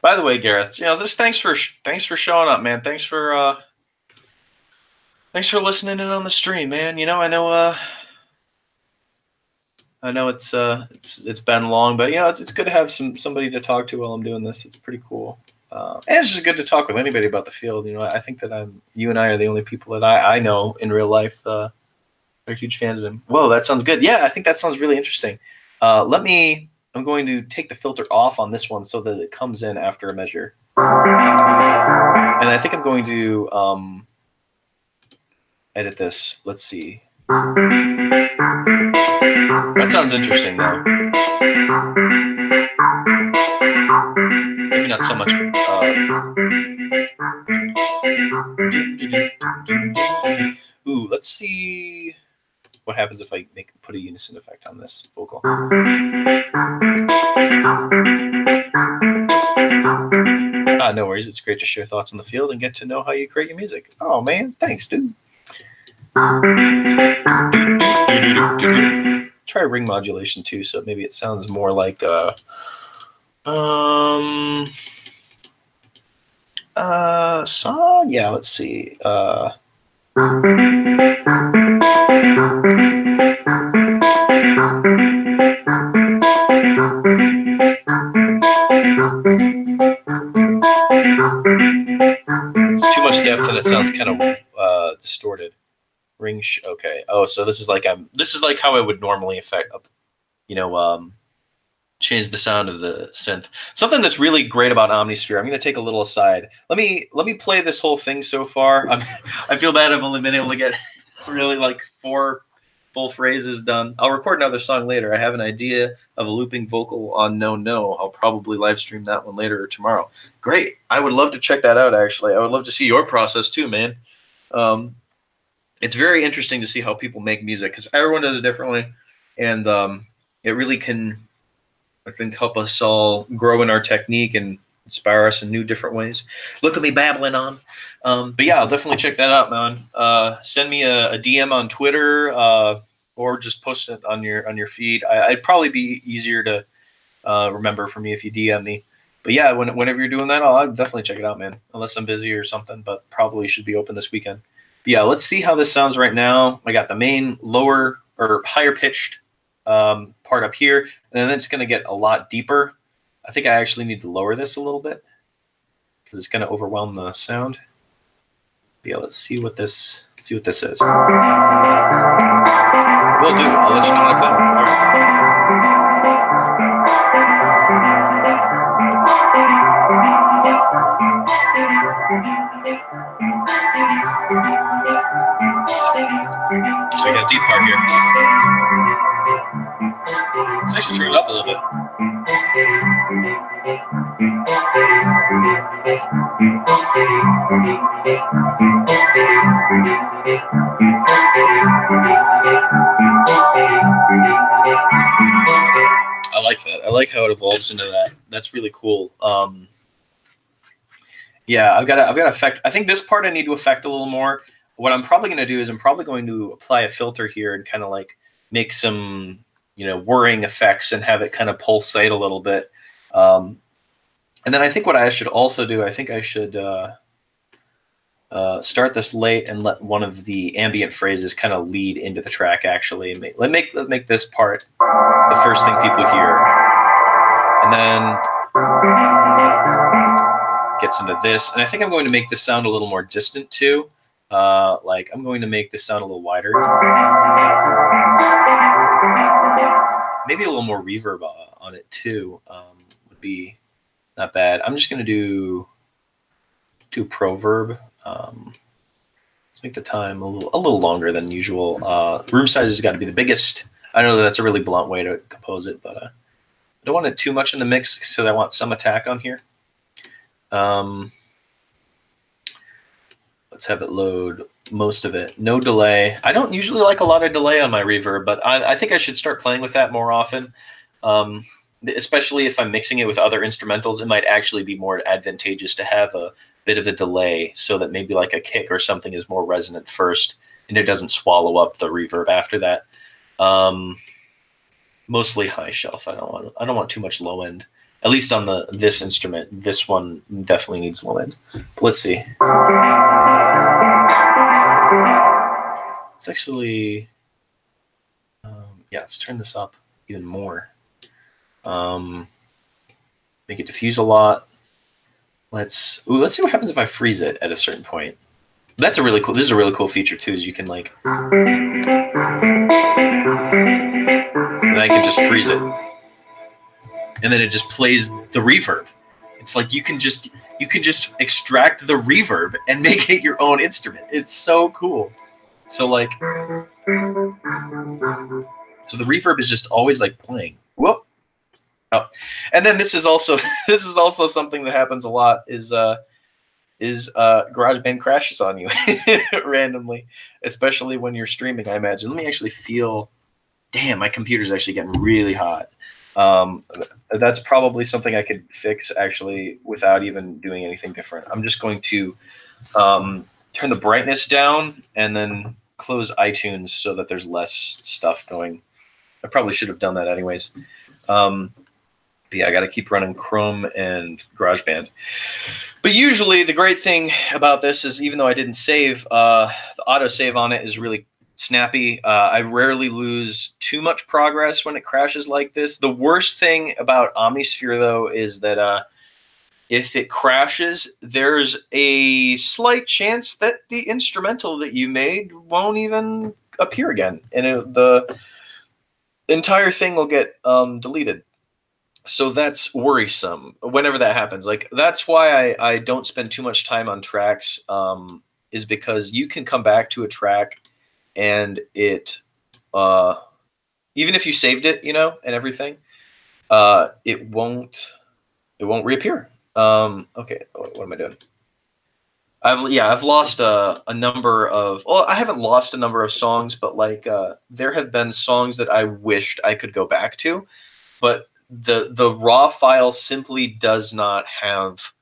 A: By the way, Gareth, just thanks for showing up, man. Thanks for listening in on the stream, man. I know it's been long, but it's good to have somebody to talk to while I'm doing this. It's pretty cool, and it's just good to talk with anybody about the field. I think that you and I are the only people that I know in real life that are huge fans of him. Whoa, that sounds good. Yeah, I think that sounds really interesting. I'm going to take the filter off on this one so that it comes in after a measure, and I think I'm going to edit this. Let's see. That sounds interesting, though. Maybe not so much. Ooh, let's see what happens if I put a unison effect on this vocal. No worries. It's great to share thoughts on the field and get to know how you create your music. Oh, man. Thanks, dude. Try ring modulation too, so maybe it sounds more like song. Yeah, let's see. It's too much depth and it sounds kind of distorted. Ring. Okay. Oh, so this is like how I would normally affect, change the sound of the synth. Something that's really great about Omnisphere. I'm going to take a little aside. Let me play this whole thing so far. I feel bad I've only been able to get really like 4 full phrases done. I'll record another song later. I have an idea of a looping vocal on No No. I'll probably live stream that one later or tomorrow. Great. I would love to check that out, actually. I would love to see your process too, man. It's very interesting to see how people make music because everyone does it differently, and it really can, I think, help us all grow in our technique and inspire us in new different ways. Look at me babbling on. But yeah, I'll definitely check that out, man. Send me a DM on Twitter or just post it on your feed. It'd probably be easier to remember for me if you DM me. But yeah, whenever you're doing that, I'll definitely check it out, man. Unless I'm busy or something, but probably should be open this weekend. But yeah, let's see how this sounds right now. I got the main lower or higher pitched part up here, and then it's going to get a lot deeper. I think I actually need to lower this a little bit because it's going to overwhelm the sound. But yeah, let's see what this Let's see what this is. Will do. I'll let you know when I play. All right. So we got a deep part here. Let's actually turn it up a little bit. I like that. I like how it evolves into that. That's really cool. Yeah, I've got to affect. I think this part I need to affect a little more. What I'm probably going to do is I'm probably going to apply a filter here and kind of like make some, whirring effects and have it kind of pulsate a little bit. And then I think what I should also do, I think I should start this late and let one of the ambient phrases kind of lead into the track. Actually, let's make this part the first thing people hear, and then gets into this. And I think I'm going to make this sound a little more distant too. Like I'm going to make this sound a little wider, maybe a little more reverb on it too. Would be not bad. I'm just going to do proverb. Let's make the time a little longer than usual. Room size has got to be the biggest. I know that's a really blunt way to compose it, but I don't want it too much in the mix, so I want some attack on here. Let's have it load most of it. No delay. I don't usually like a lot of delay on my reverb, but I think I should start playing with that more often. Especially if I'm mixing it with other instrumentals, it might actually be more advantageous to have a bit of a delay so that maybe like a kick or something is more resonant first and it doesn't swallow up the reverb after that. Mostly high shelf. I don't want too much low end. At least on this instrument, this one definitely needs low end. But let's see. It's actually, yeah. Let's turn this up even more. Make it diffuse a lot. Let's see what happens if I freeze it at a certain point. That's a really cool. This is a really cool feature too. Is you can like, and I can just freeze it, and then it just plays the reverb. It's like you can just extract the reverb and make it your own instrument. It's so cool. So like, so the reverb is just always like playing. Whoop. Oh, and then this is also something that happens a lot is GarageBand crashes on you randomly, especially when you're streaming, I imagine. Let me actually feel. Damn, my computer's actually getting really hot. That's probably something I could fix actually without even doing anything different. I'm just going to turn the brightness down and then close iTunes so that there's less stuff going. I probably should have done that anyways. But yeah, I got to keep running Chrome and GarageBand. But usually the great thing about this is even though I didn't save, the autosave on it is really snappy. I rarely lose too much progress when it crashes like this. The worst thing about Omnisphere, though, is that if it crashes, there's a slight chance that the instrumental that you made won't even appear again. And the entire thing will get deleted. So that's worrisome whenever that happens. Like that's why I don't spend too much time on tracks, is because you can come back to a track and it, even if you saved it, and everything, it won't reappear. Okay, what am I doing? I've lost a number of. Well, I haven't lost a number of songs, but like there have been songs that I wished I could go back to, but the raw file simply does not have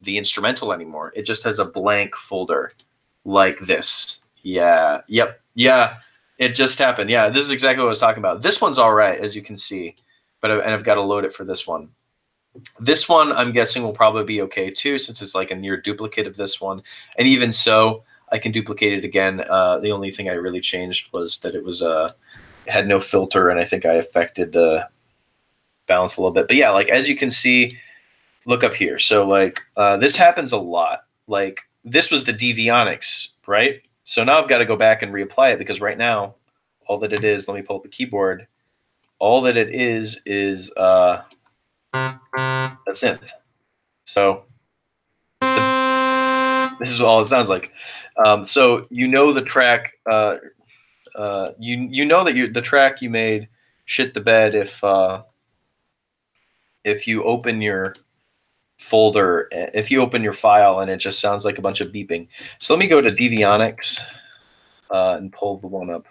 A: the instrumental anymore. It just has a blank folder like this. Yeah. Yep. Yeah. It just happened. Yeah. This is exactly what I was talking about. This one's all right, as you can see, but I've got to load it for this one. This one, I'm guessing, will probably be okay too, since it's like a near duplicate of this one. And even so, I can duplicate it again. The only thing I really changed was that it was it had no filter, and I think I affected the balance a little bit. But yeah, like as you can see, look up here. So like this happens a lot. Like this was the Devionics, right? So now I've got to go back and reapply it, because right now, all that it is, let me pull up the keyboard. All that it is a synth. So this is all it sounds like. So you know the track. You know that the track you made shit the bed if you open your folder, if you open your file and it just sounds like a bunch of beeping. So let me go to Devionics and pull the one up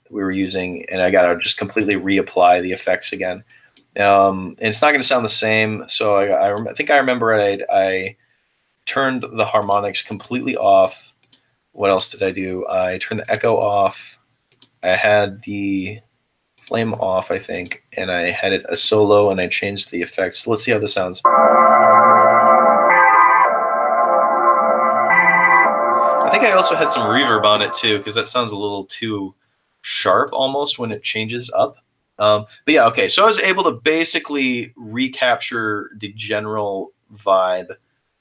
A: that we were using, and I gotta just completely reapply the effects again. And it's not going to sound the same. So I think I remember I turned the harmonics completely off. What else did I do? I turned the echo off. I had the flame off, I think, and I had it a solo, and I changed the effects. So let's see how this sounds. I think I also had some reverb on it too, because that sounds a little too sharp almost when it changes up. But yeah, okay. So I was able to basically recapture the general vibe,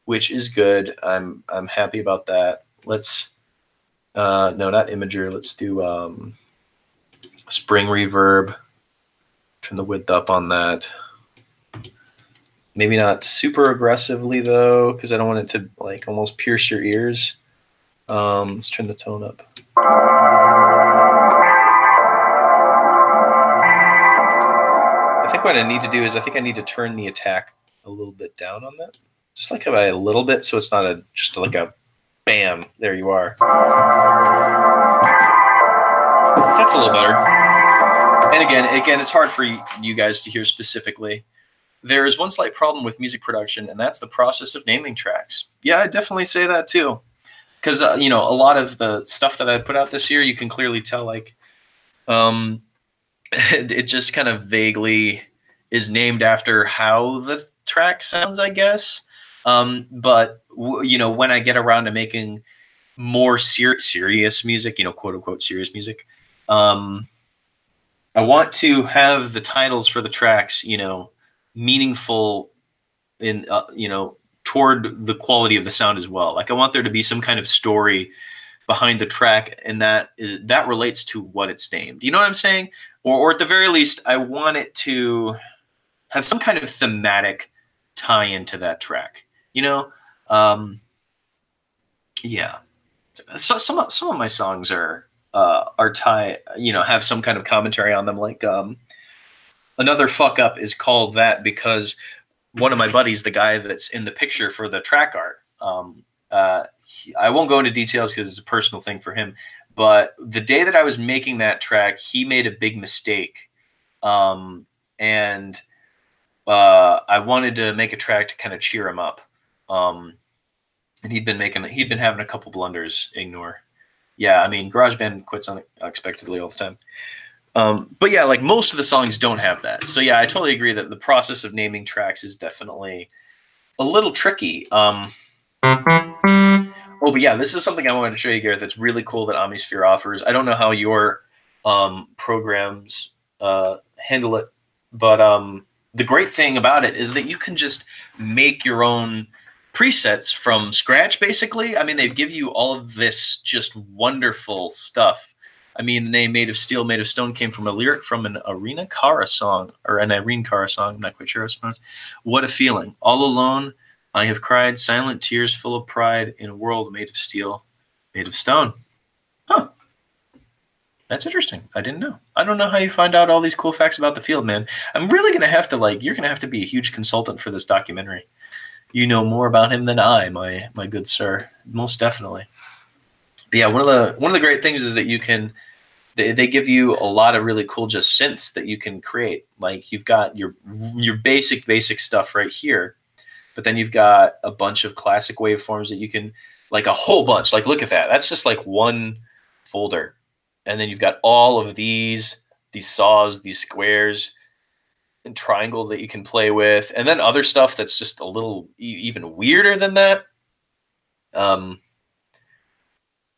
A: which is good. I'm happy about that. Let's no, not Imager. Let's do Spring Reverb. Turn the width up on that. Maybe not super aggressively though, because I don't want it to like almost pierce your ears. Let's turn the tone up. I think what I need to do is I think I need to turn the attack a little bit down on that. Just like a little bit, so it's not just like a bam, there you are. That's a little better. And again, it's hard for you guys to hear specifically. There is one slight problem with music production, and that's the process of naming tracks. Yeah, I definitely say that too. Because, you know, a lot of the stuff that I put out this year, you can clearly tell, like, it just kind of vaguely is named after how the track sounds, I guess. But, you know, when I get around to making more serious music, you know, quote unquote serious music, I want to have the titles for the tracks, you know, meaningful in, you know, toward the quality of the sound as well. Like I want there to be some kind of story behind the track, and that relates to what it's named. You know what I'm saying? Or at the very least, I want it to have some kind of thematic tie into that track. You know, yeah. So some of my songs are you know, have some kind of commentary on them. Like Another Fuck Up is called that because one of my buddies, the guy that's in the picture for the track art, I won't go into details because it's a personal thing for him, but the day that I was making that track, he made a big mistake. And I wanted to make a track to kind of cheer him up. And he'd been having a couple blunders. Ignore. Yeah, I mean, GarageBand quits unexpectedly all the time. But yeah, like most of the songs don't have that. So yeah, I totally agree that the process of naming tracks is definitely a little tricky. Oh, but yeah, this is something I wanted to show you, Gareth, that's really cool that Omnisphere offers. I don't know how your programs handle it, but the great thing about it is that you can just make your own presets from scratch, basically. I mean, they give you all of this just wonderful stuff. I mean, the name Made of Steel, Made of Stone came from a lyric from an Irene Cara song, or an Irene Cara song. I'm not quite sure how it's pronounced. What a feeling. All alone, I have cried silent tears full of pride in a world made of steel, made of stone. Huh. That's interesting. I didn't know. I don't know how you find out all these cool facts about the field, man. I'm really going to have to, like, you're going to have to be a huge consultant for this documentary. You know more about him than I, my good sir. Most definitely. But yeah, one of the great things is that you can, they give you a lot of really cool just synths that you can create. Like you've got your basic stuff right here, but then you've got a bunch of classic waveforms that you can, like a whole bunch. Like look at that. That's just like one folder. And then you've got all of these saws, these squares, and triangles that you can play with, and then other stuff that's just a little even weirder than that.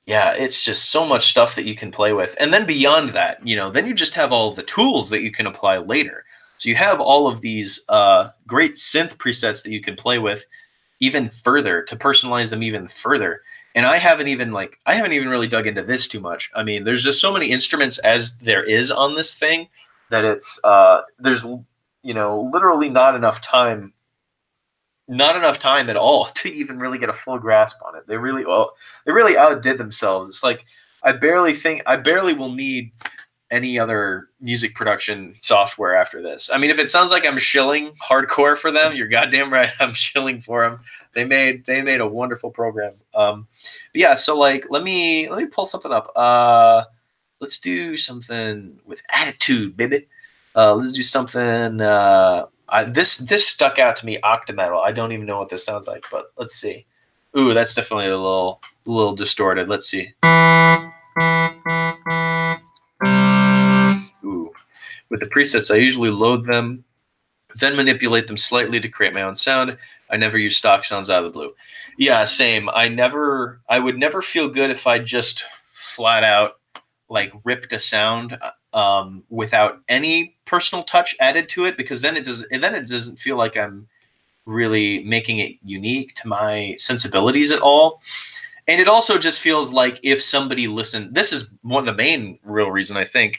A: Yeah, it's just so much stuff that you can play with. And then beyond that, you know, then you just have all the tools that you can apply later. So you have all of these great synth presets that you can play with even further to personalize them even further. And I haven't even really dug into this too much. I mean, there's just so many instruments as there is on this thing that it's there's literally not enough time at all to even really get a full grasp on it. They really outdid themselves. It's like I barely will need any other music production software after this. I mean, if it sounds like I'm shilling hardcore for them, you're goddamn right. I'm shilling for them. They made a wonderful program. But yeah, so like let me pull something up. Let's do something with attitude, baby. Let's do something. This stuck out to me, Octametal. I don't even know what this sounds like, but let's see. Ooh, that's definitely a little distorted. Let's see. Ooh. With the presets, I usually load them, then manipulate them slightly to create my own sound. I never use stock sounds out of the blue. Yeah, same. I would never feel good if I just flat out like ripped a sound without any personal touch added to it, because then it doesn't feel like I'm really making it unique to my sensibilities at all. And it also just feels like if somebody listened, this is one of the main real reason I think,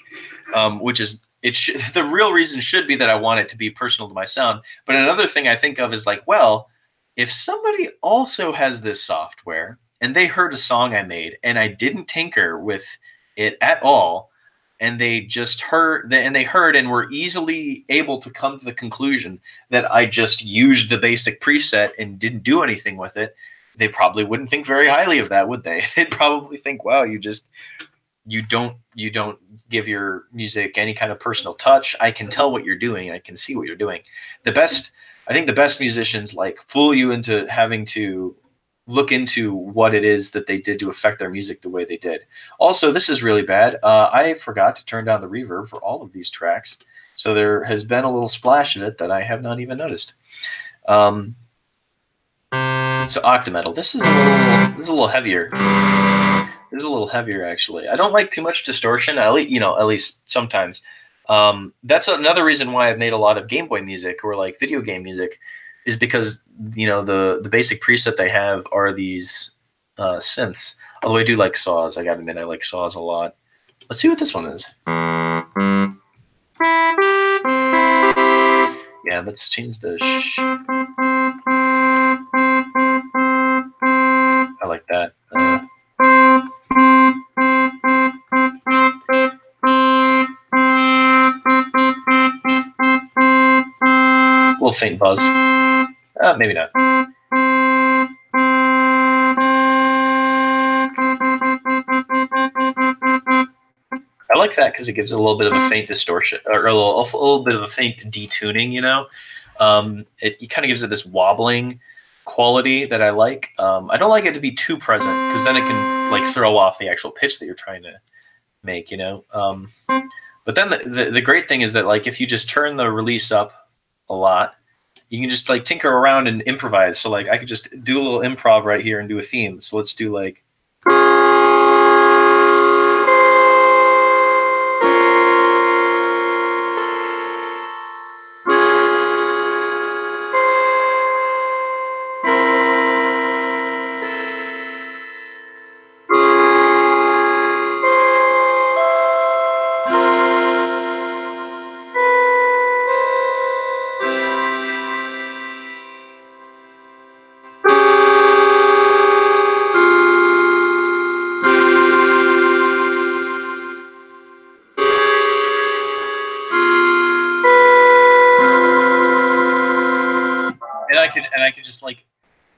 A: which is the real reason should be that I want it to be personal to my sound. But another thing I think of is like, well, if somebody also has this software and they heard a song I made and I didn't tinker with it at all, and they just heard and were easily able to come to the conclusion that I just used the basic preset and didn't do anything with it, they probably wouldn't think very highly of that, would they? They'd probably think, wow, you don't give your music any kind of personal touch. I can tell what you're doing. I can see what you're doing. I think the best musicians like fool you into having to look into what it is that they did to affect their music the way they did. Also, this is really bad. I forgot to turn down the reverb for all of these tracks. So there has been a little splash of it that I have not even noticed. So Octametal, this is a little heavier. This is a little heavier, actually. I don't like too much distortion, at least sometimes. That's another reason why I've made a lot of Game Boy music or like video game music, is because the basic preset they have are these synths. Although I do like saws, I gotta admit I like saws a lot. Let's see what this one is. Yeah, let's change the. I like that. Little faint buzz. Maybe not. I like that because it gives a little bit of a faint distortion, or a little bit of a faint detuning. It kind of gives it this wobbling quality that I like. I don't like it to be too present because then it can like throw off the actual pitch that you're trying to make. But then the great thing is that like if you just turn the release up a lot, you can just like tinker around and improvise. So like I could just do a little improv right here and do a theme. So let's do like. And I could just like,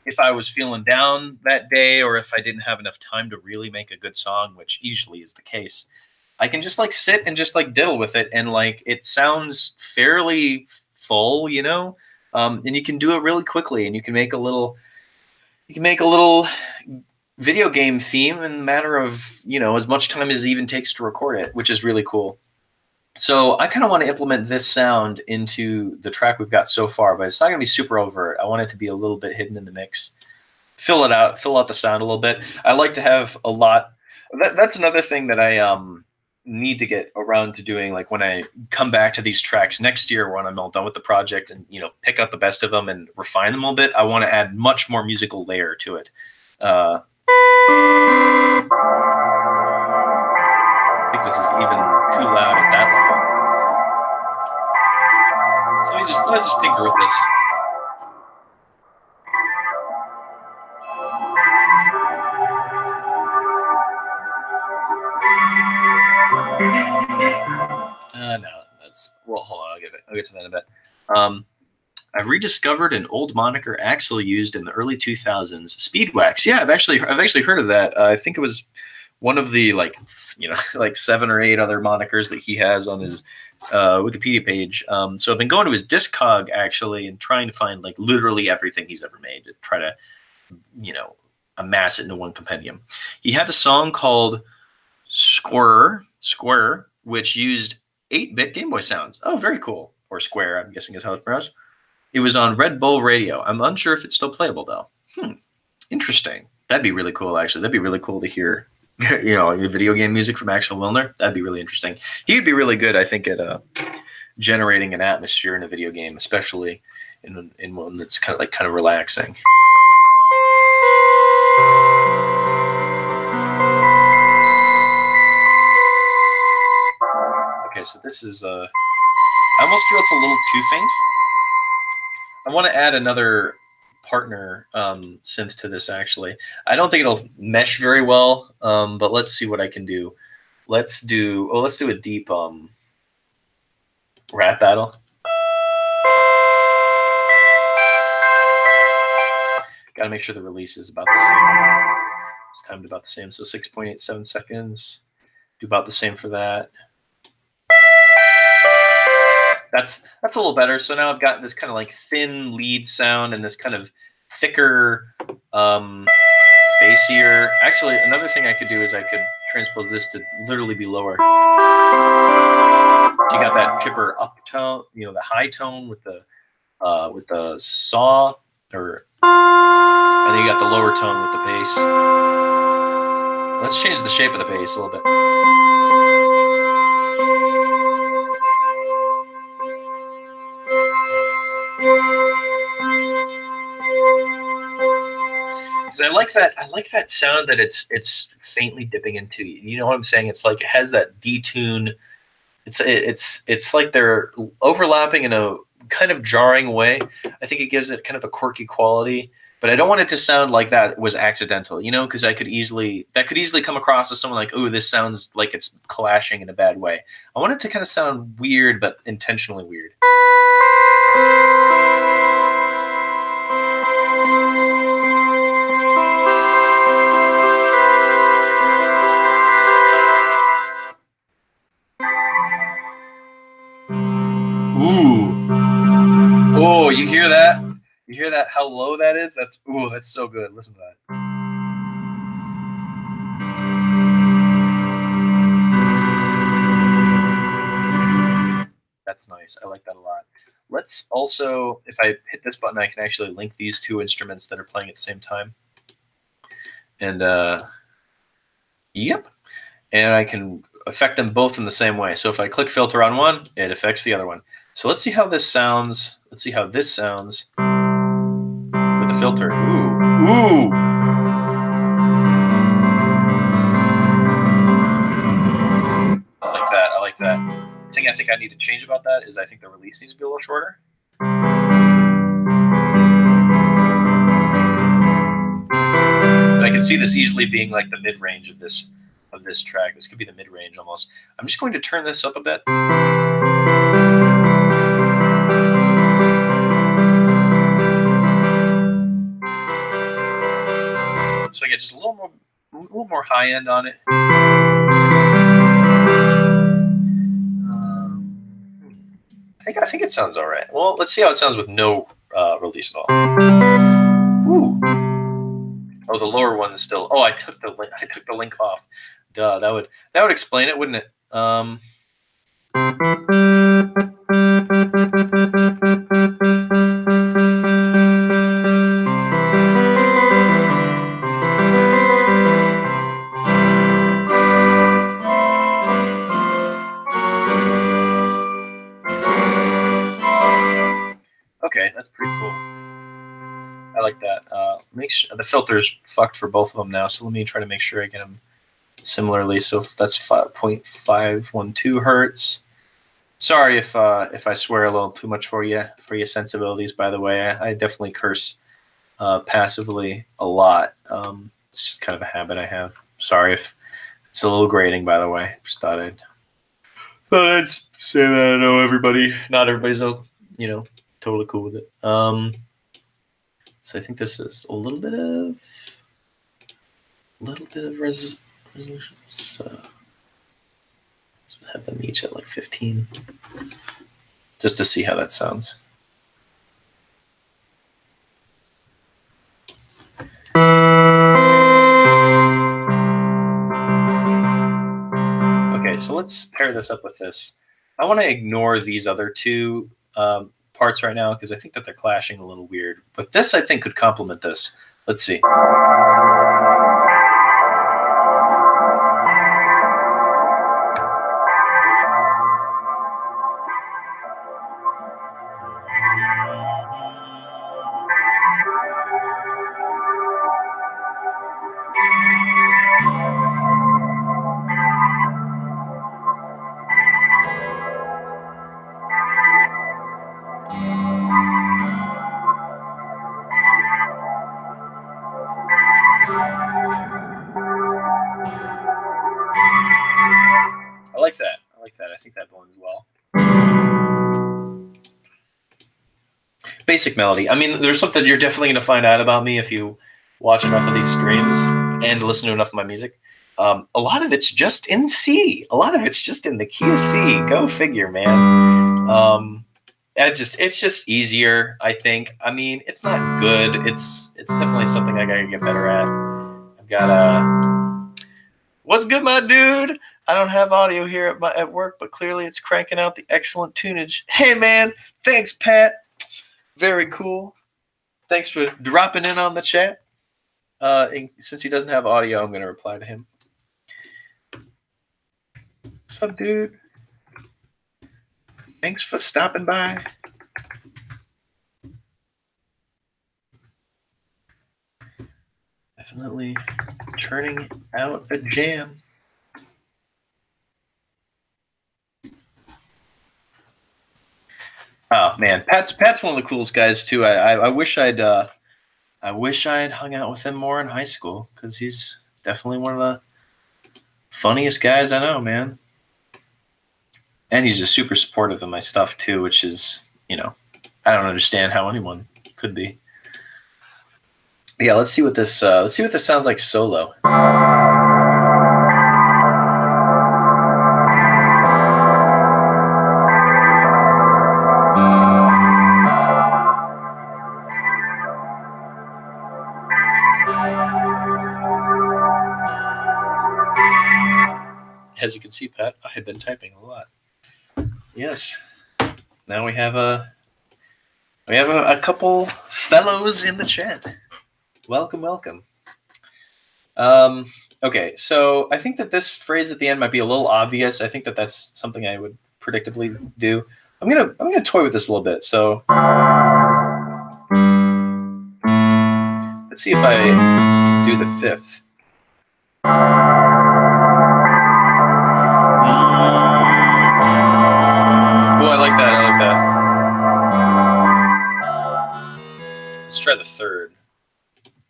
A: if I was feeling down that day, or if I didn't have enough time to really make a good song, which usually is the case, I can just like sit and just like diddle with it, and like it sounds fairly full, and you can do it really quickly, and you can make a little video game theme in a matter of as much time as it even takes to record it, which is really cool. So I kind of want to implement this sound into the track we've got so far, but it's not going to be super overt. I want it to be a little bit hidden in the mix. Fill out the sound a little bit. I like to have a lot. That's another thing that I need to get around to doing. Like when I come back to these tracks next year, when I'm all done with the project and pick out the best of them and refine them a little bit, I want to add much more musical layer to it. I think this is even too loud at that level. So let me just tinker with this. No, that's well. Hold on, I'll get to that in a bit. I rediscovered an old moniker Axl used in the early 2000s, Speedwax. Yeah, I've actually heard of that. I think it was one of the like 7 or 8 other monikers that he has on his Wikipedia page. So I've been going to his Discog actually and trying to find like literally everything he's ever made to try to amass it into one compendium. He had a song called Square, which used 8-bit Game Boy sounds. Oh, very cool. Or Square, I'm guessing is how it's pronounced. It was on Red Bull Radio. I'm unsure if it's still playable, though. Interesting. That'd be really cool, actually. That'd be really cool to hear, video game music from Axl Milner. That'd be really interesting. He'd be really good, I think, at generating an atmosphere in a video game, especially in one that's kind of relaxing. Okay, so this is I almost feel it's a little too faint. I want to add another partner synth to this, actually. I don't think it'll mesh very well, but let's see what I can do. Let's do a deep rap battle. Got to make sure the release is about the same. It's timed about the same, so 6.87 seconds. Do about the same for that. That's a little better. So now I've got this kind of like thin lead sound and this kind of thicker, bassier. Actually, another thing I could do is I could transpose this to literally be lower. So you got that chipper up tone, the high tone with the saw, and then you got the lower tone with the bass. Let's change the shape of the bass a little bit. I like that sound that it's faintly dipping into. You know what I'm saying? It's like it has that detune. It's like they're overlapping in a kind of jarring way. I think it gives it kind of a quirky quality, but I don't want it to sound like that was accidental. Because that could easily come across as someone like, oh, this sounds like it's clashing in a bad way. I want it to kind of sound weird, but intentionally weird. Oh, you hear that? You hear that? How low that is? That's so good. Listen to that. That's nice. I like that a lot. Let's also, if I hit this button, I can actually link these two instruments that are playing at the same time. And yep. And I can affect them both in the same way. So if I click filter on one, it affects the other one. So let's see how this sounds. Let's see how this sounds with the filter. Ooh. I like that. The thing I think I need to change about that is I think the release needs to be a little shorter. But I can see this easily being like the mid-range of this track. This could be the mid-range almost. I'm just going to turn this up a bit. So I get just a little more high end on it. I think it sounds all right. Well, let's see how it sounds with no release at all. Ooh. Oh, the lower one is still. Oh, I took the link off. Duh, that would explain it, wouldn't it? Okay, that's pretty cool. I like that. Make sure the filter's fucked for both of them now, so let me try to make sure I get them similarly. So if that's 5.512 hertz. Sorry if I swear a little too much for your sensibilities. By the way, I definitely curse passively a lot. It's just kind of a habit I have. Sorry if it's a little grating. By the way, just thought I'd say that. I know not everybody's totally cool with it. So I think this is a little bit of resolution. So let's have them each at like 15, just to see how that sounds. Okay, so let's pair this up with this. I want to ignore these other two parts right now because I think that they're clashing a little weird. But this, I think, could complement this. Let's see. I like that. I think that blends well. Basic melody. I mean, there's something you're definitely going to find out about me if you watch enough of these streams and listen to enough of my music. A lot of it's just in C. A lot of it's just in the key of C. Go figure, man. It's just easier, I think. I mean, it's not good. It's definitely something I gotta get better at. I've got what's good, my dude? I don't have audio here at work, but clearly it's cranking out the excellent tunage. Hey, man. Thanks, Pat. Very cool. Thanks for dropping in on the chat. Since he doesn't have audio, I'm going to reply to him. What's up, dude? Thanks for stopping by. Definitely turning out a jam. Oh man, Pat's one of the coolest guys too. I wish I'd hung out with him more in high school because he's definitely one of the funniest guys I know, man. And he's just super supportive of my stuff too, which is, I don't understand how anyone could be. Yeah, let's see what this sounds like solo. As you can see, Pat, I have been typing a lot. Yes. Now we have a couple fellows in the chat. Welcome, welcome. Okay, so I think that this phrase at the end might be a little obvious. I think that that's something I would predictably do. I'm gonna toy with this a little bit. So let's see if I do the fifth. I like that. Let's try the third.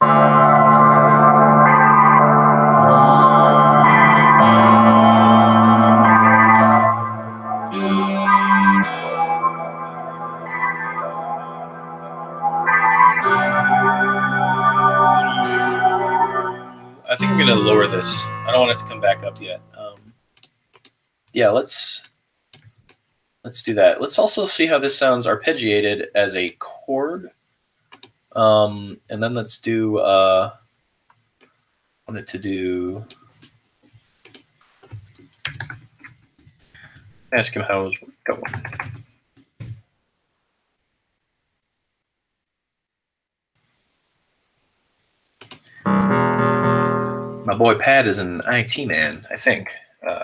A: I think I'm going to lower this. I don't want it to come back up yet. Yeah, let's do that. Let's also see how this sounds arpeggiated as a chord. And then let's do, I wanted to do, ask him how it was going. My boy Pat is an IT man, I think,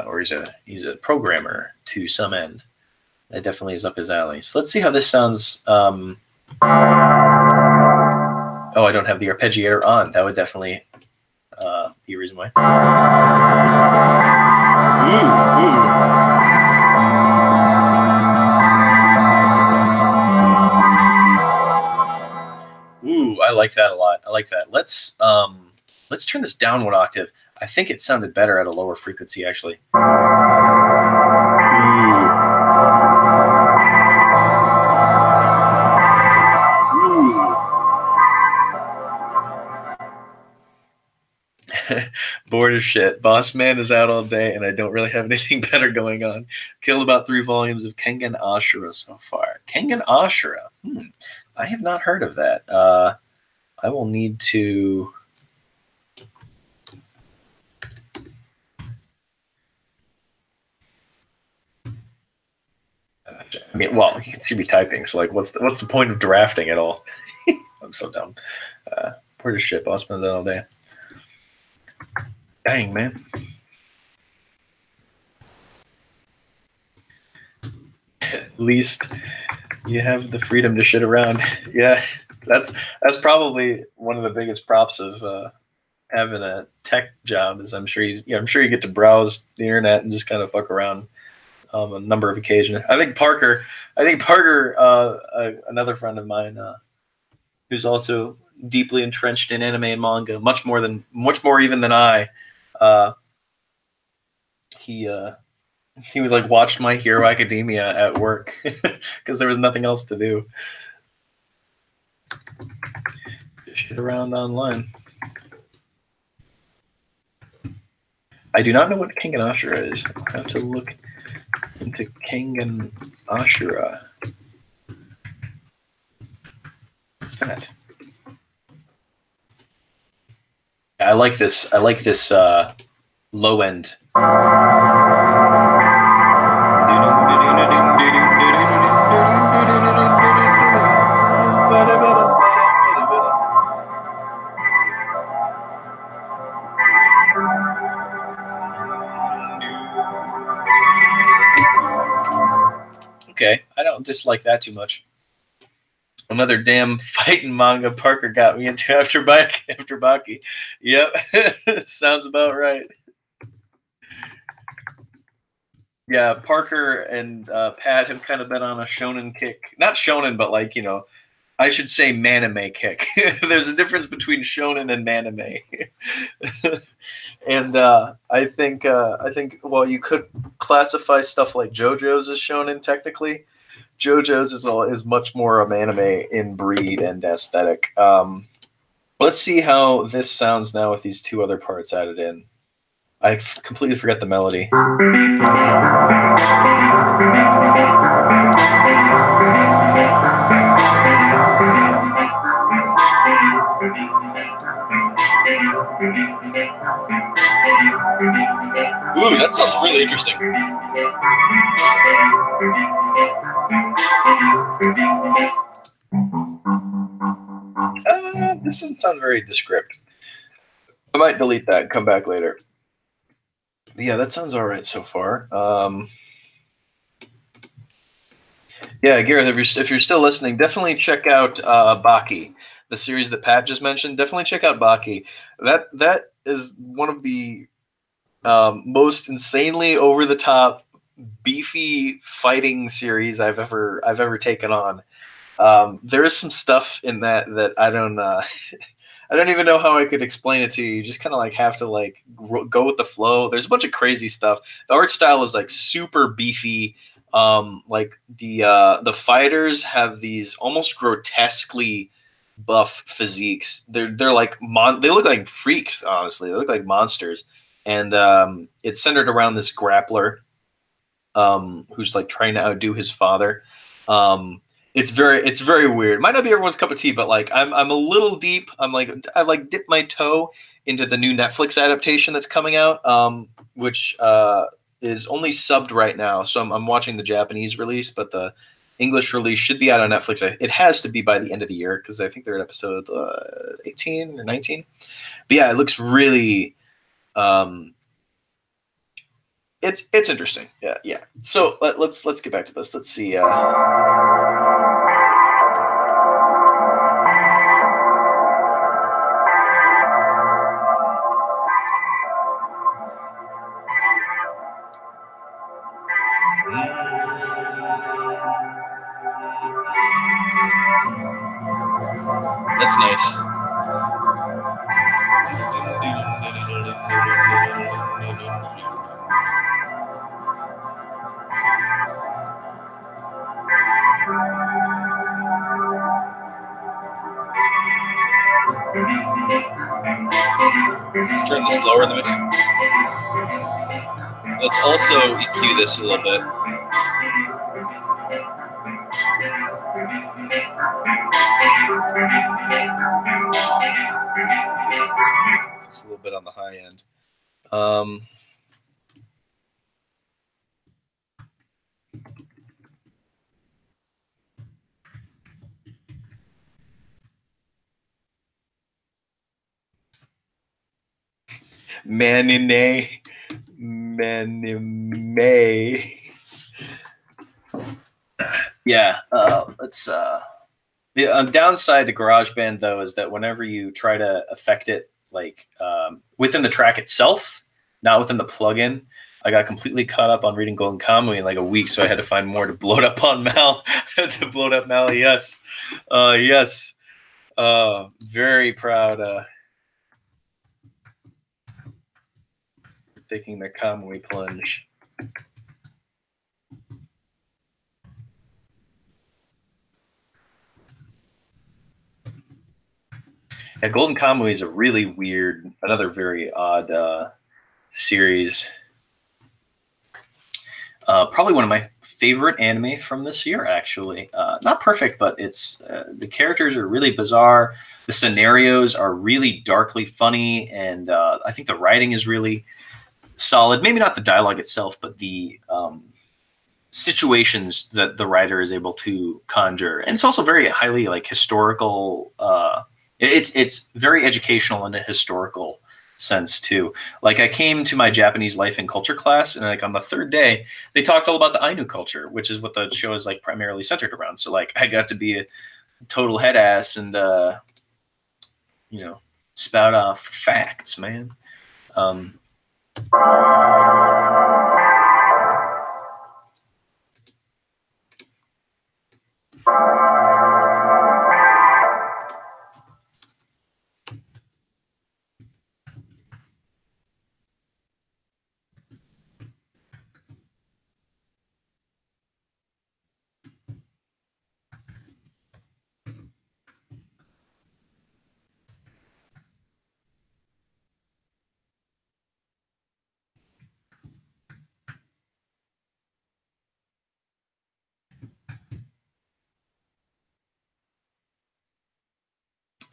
A: or he's a programmer to some end. That definitely is up his alley. So let's see how this sounds. Oh, I don't have the arpeggiator on. That would definitely be a reason why. Ooh, I like that a lot. I like that. Let's turn this down 1 octave. I think it sounded better at a lower frequency, actually. Bored as shit. Boss Man is out all day, and I don't really have anything better going on. Killed about 3 volumes of Kengan Ashura so far. Kengan Ashura. I have not heard of that. I will need to... I mean, well, you can see me typing, so like, what's the point of drafting at all? I'm so dumb. Bored as shit. Boss Man's out all day. Dang, man. At least you have the freedom to shit around. Yeah, that's probably one of the biggest props of having a tech job. Is I'm sure you get to browse the internet and just kind of fuck around a number of occasions. I think Parker, another friend of mine, who's also deeply entrenched in anime and manga, much more even than I. He was like watched My Hero Academia at work because there was nothing else to do. Just shit around online. I do not know what Kengan Ashura is. I'll have to look into Kengan Ashura. What's that? I like this low end. Okay, I don't dislike that too much. Another damn fighting manga Parker got me into after Baki. Yep, sounds about right. Yeah, Parker and Pat have kind of been on a shonen kick. Not shonen, but like, I should say manime kick. There's a difference between shonen and manime. And I think well, you could classify stuff like JoJo's as shonen technically. JoJo's is much more a anime in breed and aesthetic. Let's see how this sounds now with these 2 other parts added in. I completely forget the melody. Ooh, that sounds really interesting. This doesn't sound very descriptive. I might delete that and come back later. Yeah, that sounds all right so far. Yeah, Gareth, if you're still listening, definitely check out Baki, the series that Pat just mentioned. Definitely check out Baki. That is one of the most insanely over the top, beefy fighting series I've ever taken on. There is some stuff in that I don't I don't even know how I could explain it to you. You just kind of like have to like go with the flow. There's a bunch of crazy stuff. The art style is like super beefy. Like the fighters have these almost grotesquely buff physiques. They're like they look like freaks. Honestly, they look like monsters. And it's centered around this grappler who's like trying to outdo his father. It's very weird. Might not be everyone's cup of tea, but like I'm a little deep. I like dipped my toe into the new Netflix adaptation that's coming out, which is only subbed right now. So I'm watching the Japanese release, but the English release should be out on Netflix. It has to be by the end of the year because I think they're at episode 18 or 19. But yeah, it looks really. It's interesting. Yeah. So let's get back to this. Let's see. That's nice. Let's turn this lower in the mix. Let's also EQ this a little bit. It's a little bit on the high end. Manine. Yeah, let's the downside to GarageBand though is that whenever you try to affect it like within the track itself, not within the plugin, I got completely caught up on reading Golden Kamuy in like a week, so I had to find more to bloat up on Mal. To bloat up Mal, yes. Yes. Very proud taking the Kamuy plunge. Yeah, Golden Kamuy is a really weird, another very odd series. Probably one of my favorite anime from this year, actually. Not perfect, but it's the characters are really bizarre. The scenarios are really darkly funny, and I think the writing is really solid. Maybe not the dialogue itself, but the situations that the writer is able to conjure. And it's also very highly like historical. It's very educational in a historical sense too. Like I came to my Japanese life and culture class, and like on the third day, they talked all about the Ainu culture, which is what the show is like primarily centered around. So like I got to be a total head ass and you know, spout off facts, man.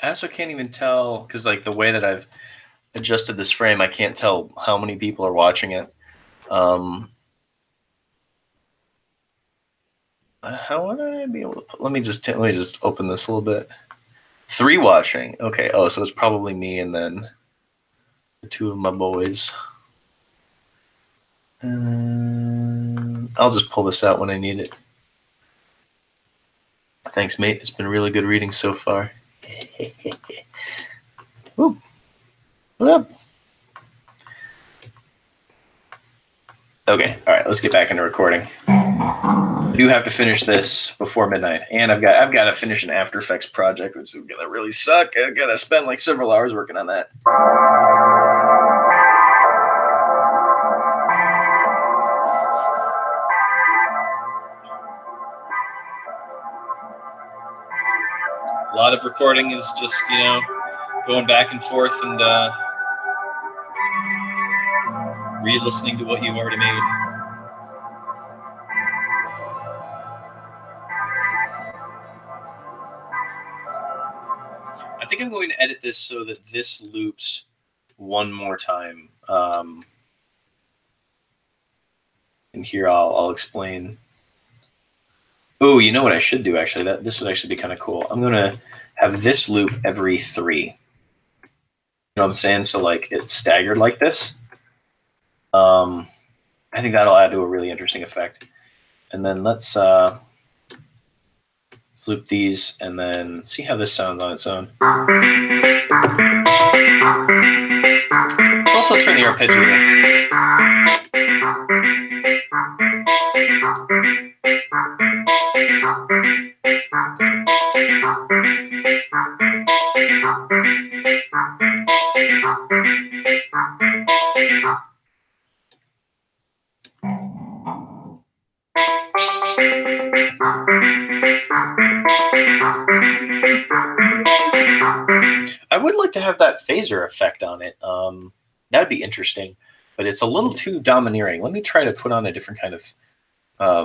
A: I also can't even tell because like the way that I've adjusted this frame, I can't tell how many people are watching it. How would I be able to let me just open this a little bit. 3 watching. Okay. Oh, so it's probably me and then the 2 of my boys. I'll just pull this out when I need it. Thanks, mate. It's been really good reading so far. Whoop. What up? Okay, all right, let's get back into recording. I do have to finish this before midnight, and I've got to finish an After Effects project, which is gonna really suck. I gotta spend like several hours working on that. A lot of recording is just, you know, going back and forth and re-listening to what you've already made. I think I'm going to edit this so that this loops one more time. And here I'll explain. Oh, you know what I should do actually? This would actually be kind of cool. I'm gonna have this loop every 3. You know what I'm saying? So like it's staggered like this. I think that'll add to a really interesting effect. And then let's loop these and then see how this sounds on its own. Let's also turn the arpeggio. I would like to have that phaser effect on it. That'd be interesting, but it's a little too domineering. Let me try to put on a different kind of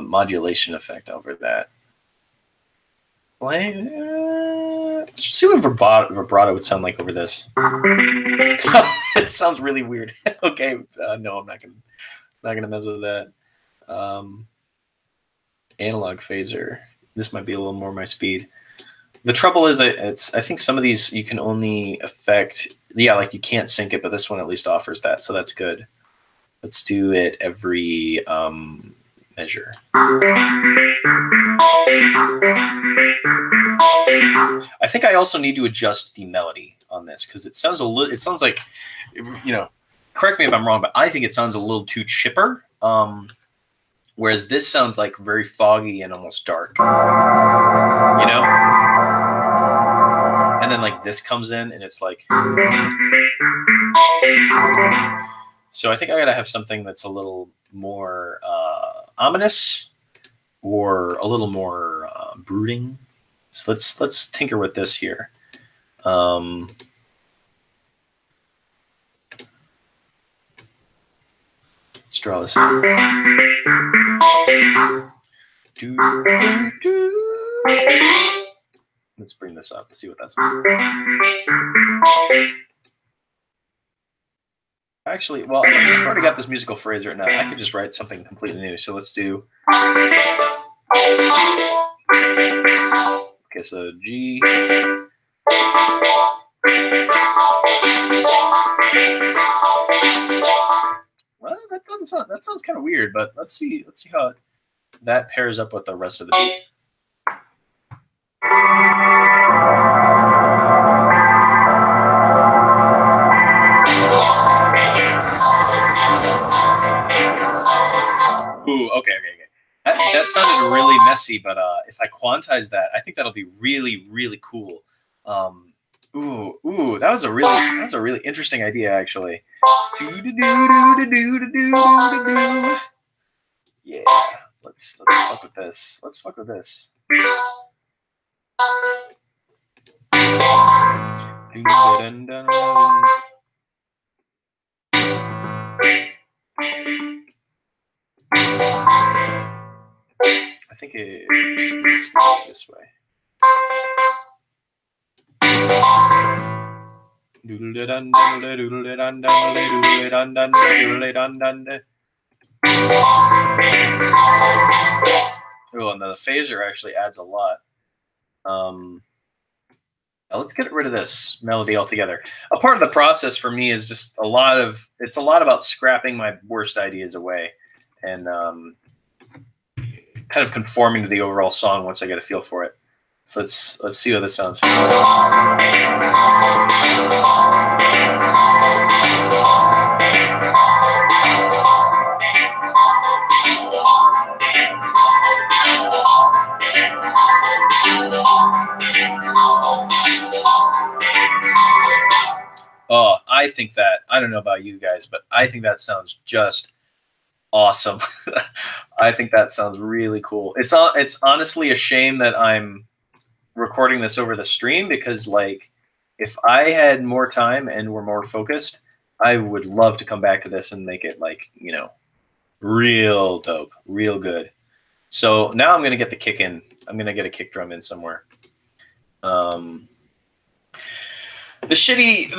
A: modulation effect over that. Let's see what vibrato would sound like over this. It sounds really weird. Okay, no, I'm not gonna mess with that. Analog phaser. This might be a little more my speed. The trouble is, I think some of these you can only affect. Yeah, like you can't sync it, but this one at least offers that, so that's good. Let's do it every measure. I think I also need to adjust the melody on this because it sounds a little. It sounds like, you know, correct me if I'm wrong, but I think it sounds a little too chipper. Whereas this sounds like very foggy and almost dark. You know. And then like this comes in and it's like. So I think I gotta have something that's a little more ominous or a little more brooding. So let's tinker with this here. Let's draw this in. Let's bring this up and see what that's like. Actually, well, I've already got this musical phrase right now. I could just write something completely new. So let's do. Okay, so G. Well, that sounds kind of weird, but let's see how that pairs up with the rest of the beat. Ooh, okay. That sounded really messy, but if I quantize that, I think that'll be really, really cool. Ooh, that was a really interesting idea, actually. Yeah, let's fuck with this. Let's fuck with this. I think it's this way. Oh, and the phaser actually adds a lot. Now let's get rid of this melody altogether. A part of the process for me is just it's a lot about scrapping my worst ideas away and kind of conforming to the overall song once I get a feel for it. So let's see how this sounds. Oh, I think that, I don't know about you guys, but I think that sounds just awesome. I think that sounds really cool. It's honestly a shame that I'm recording this over the stream because, like, if I had more time and were more focused, I would love to come back to this and make it, like, you know, real dope, real good. So now I'm going to get the kick in. I'm going to get a kick drum in somewhere. The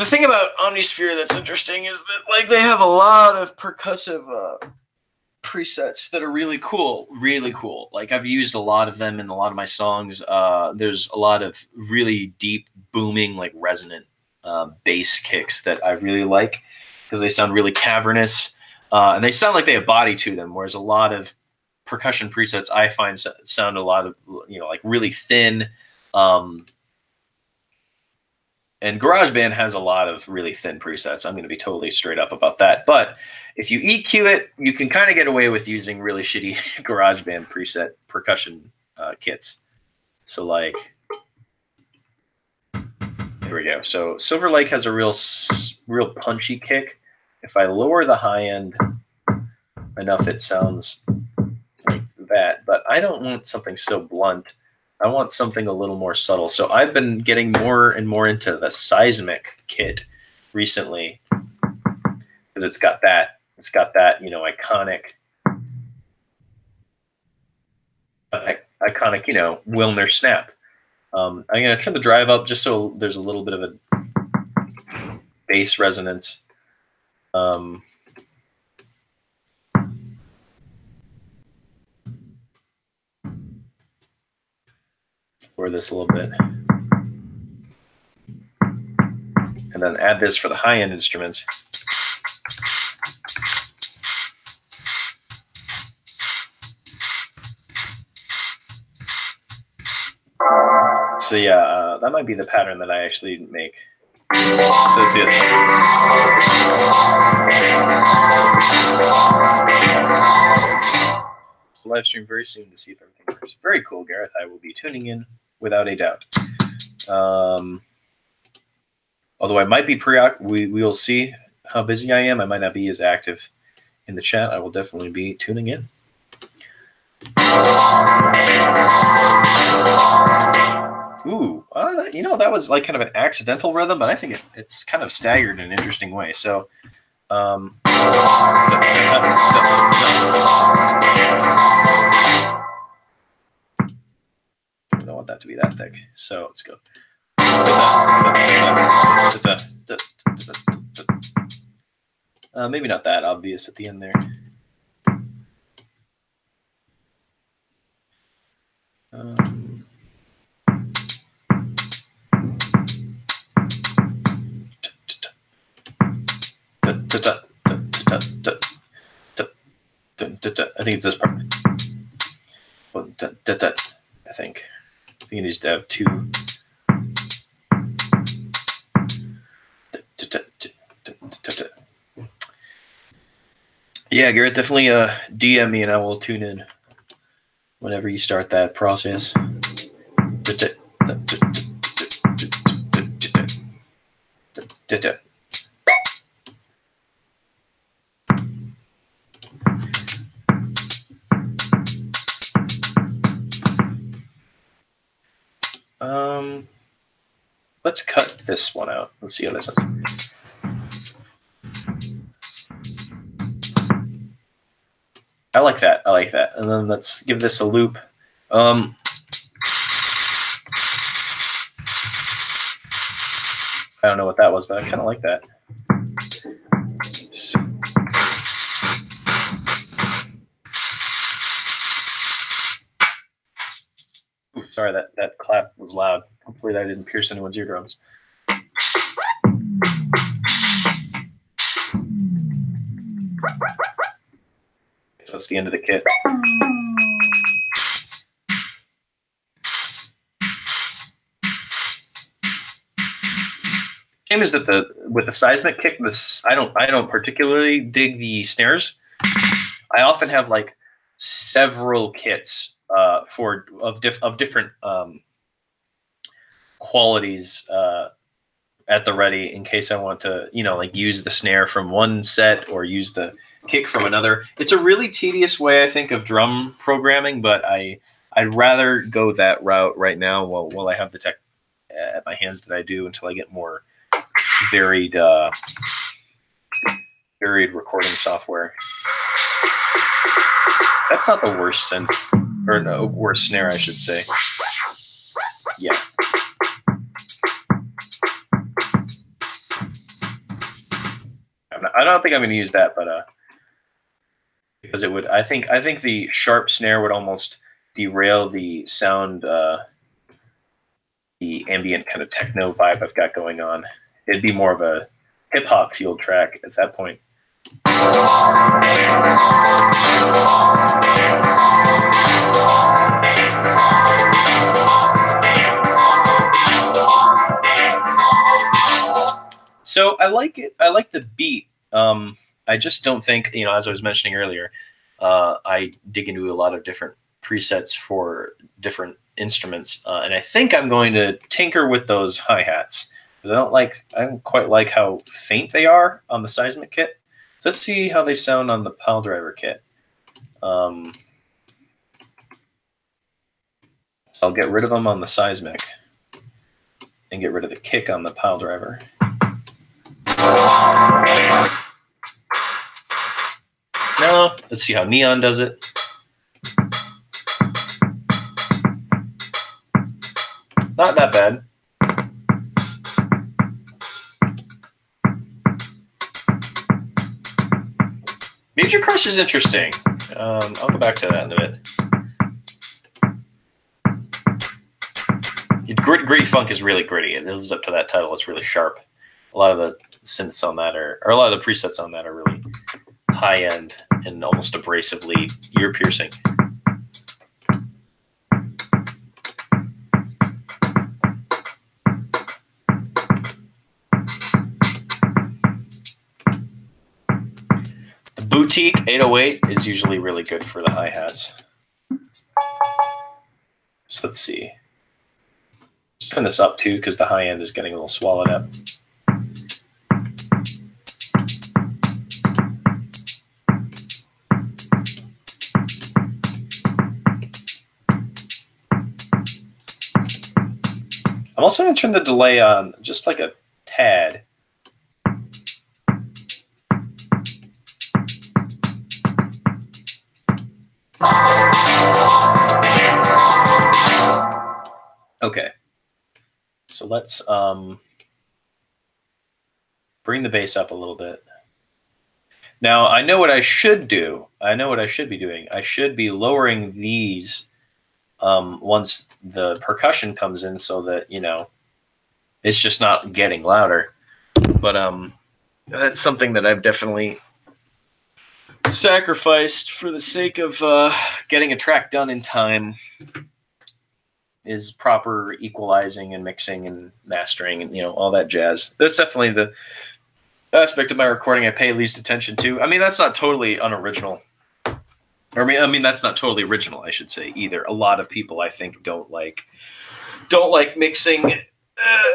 A: thing about Omnisphere that's interesting is that, like, they have a lot of percussive presets that are really cool, really cool. Like, I've used a lot of them in a lot of my songs. There's a lot of really deep, booming, like resonant bass kicks that I really like because they sound really cavernous and they sound like they have body to them. Whereas a lot of percussion presets I find sound a lot of, you know, like really thin. And GarageBand has a lot of really thin presets. I'm going to be totally straight up about that. But if you EQ it, you can kind of get away with using really shitty GarageBand preset percussion kits. So, like, there we go. So Silver Lake has a real punchy kick. If I lower the high end enough, it sounds like that, but I don't want something so blunt. I want something a little more subtle. So I've been getting more and more into the Seismic kit recently because it's got that, iconic, Wilner snap. I'm going to turn the drive up just so there's a little bit of a bass resonance. Lower this a little bit. And then add this for the high-end instruments. So yeah, that might be the pattern that I actually make. So that's it. So live stream very soon to see if everything works. Very cool, Gareth. I will be tuning in without a doubt. Although I might be we will see how busy I am. I might not be as active in the chat. I will definitely be tuning in. Ooh, that was like kind of an accidental rhythm, but I think it's kind of staggered in an interesting way. So, I don't want that to be that thick. So let's go. Maybe not that obvious at the end there. I think it's this part. I think you need to have two. Yeah, Garrett, definitely DM me and I will tune in whenever you start that process. Let's cut this one out. Let's see how this is. I like that. I like that. And then let's give this a loop. I don't know what that was, but I kind of like that. So, ooh, sorry, that clap was loud. Hopefully that didn't pierce anyone's eardrums. So that's the end of the kit. Shame is that with the Seismic kick, I don't particularly dig the snares. I often have like several kits of different qualities at the ready in case I want to like use the snare from one set or use the kick from another. It's a really tedious way, I think, of drum programming, but I'd rather go that route right now while I have the tech at my hands that I do until I get more varied recording software. That's not the worst worst snare, I should say. Yeah. I don't think I'm going to use that, but because it would, I think the sharp snare would almost derail the sound, the ambient kind of techno vibe I've got going on. It'd be more of a hip hop fueled track at that point. So I like it. I like the beat. I just don't think, as I was mentioning earlier, I dig into a lot of different presets for different instruments, and I think I'm going to tinker with those hi-hats because I don't quite like how faint they are on the Seismic kit. So let's see how they sound on the Piledriver kit. So I'll get rid of them on the seismic and get rid of the kick on the pile driver. No, let's see how Neon does it. Not that bad. Major Crush is interesting. I'll go back to that in a bit. Gritty Funk is really gritty. It lives up to that title. It's really sharp. A lot of the synths on that or a lot of the presets on that are really high end and almost abrasively ear piercing. The Boutique 808 is usually really good for the hi-hats. So let's see. Let's turn this up too because the high end is getting a little swallowed up. I'm also going to turn the delay on just like a tad. Okay. So let's bring the bass up a little bit. Now, I know what I should do. I know what I should be doing. I should be lowering these once the percussion comes in so that, you know, it's just not getting louder. But that's something that I've definitely sacrificed for the sake of getting a track done in time, is proper equalizing and mixing and mastering and, you know, all that jazz. That's definitely the aspect of my recording I pay least attention to. I mean, that's not totally unoriginal. I mean, that's not totally original, I should say, either. A lot of people, I think, don't like mixing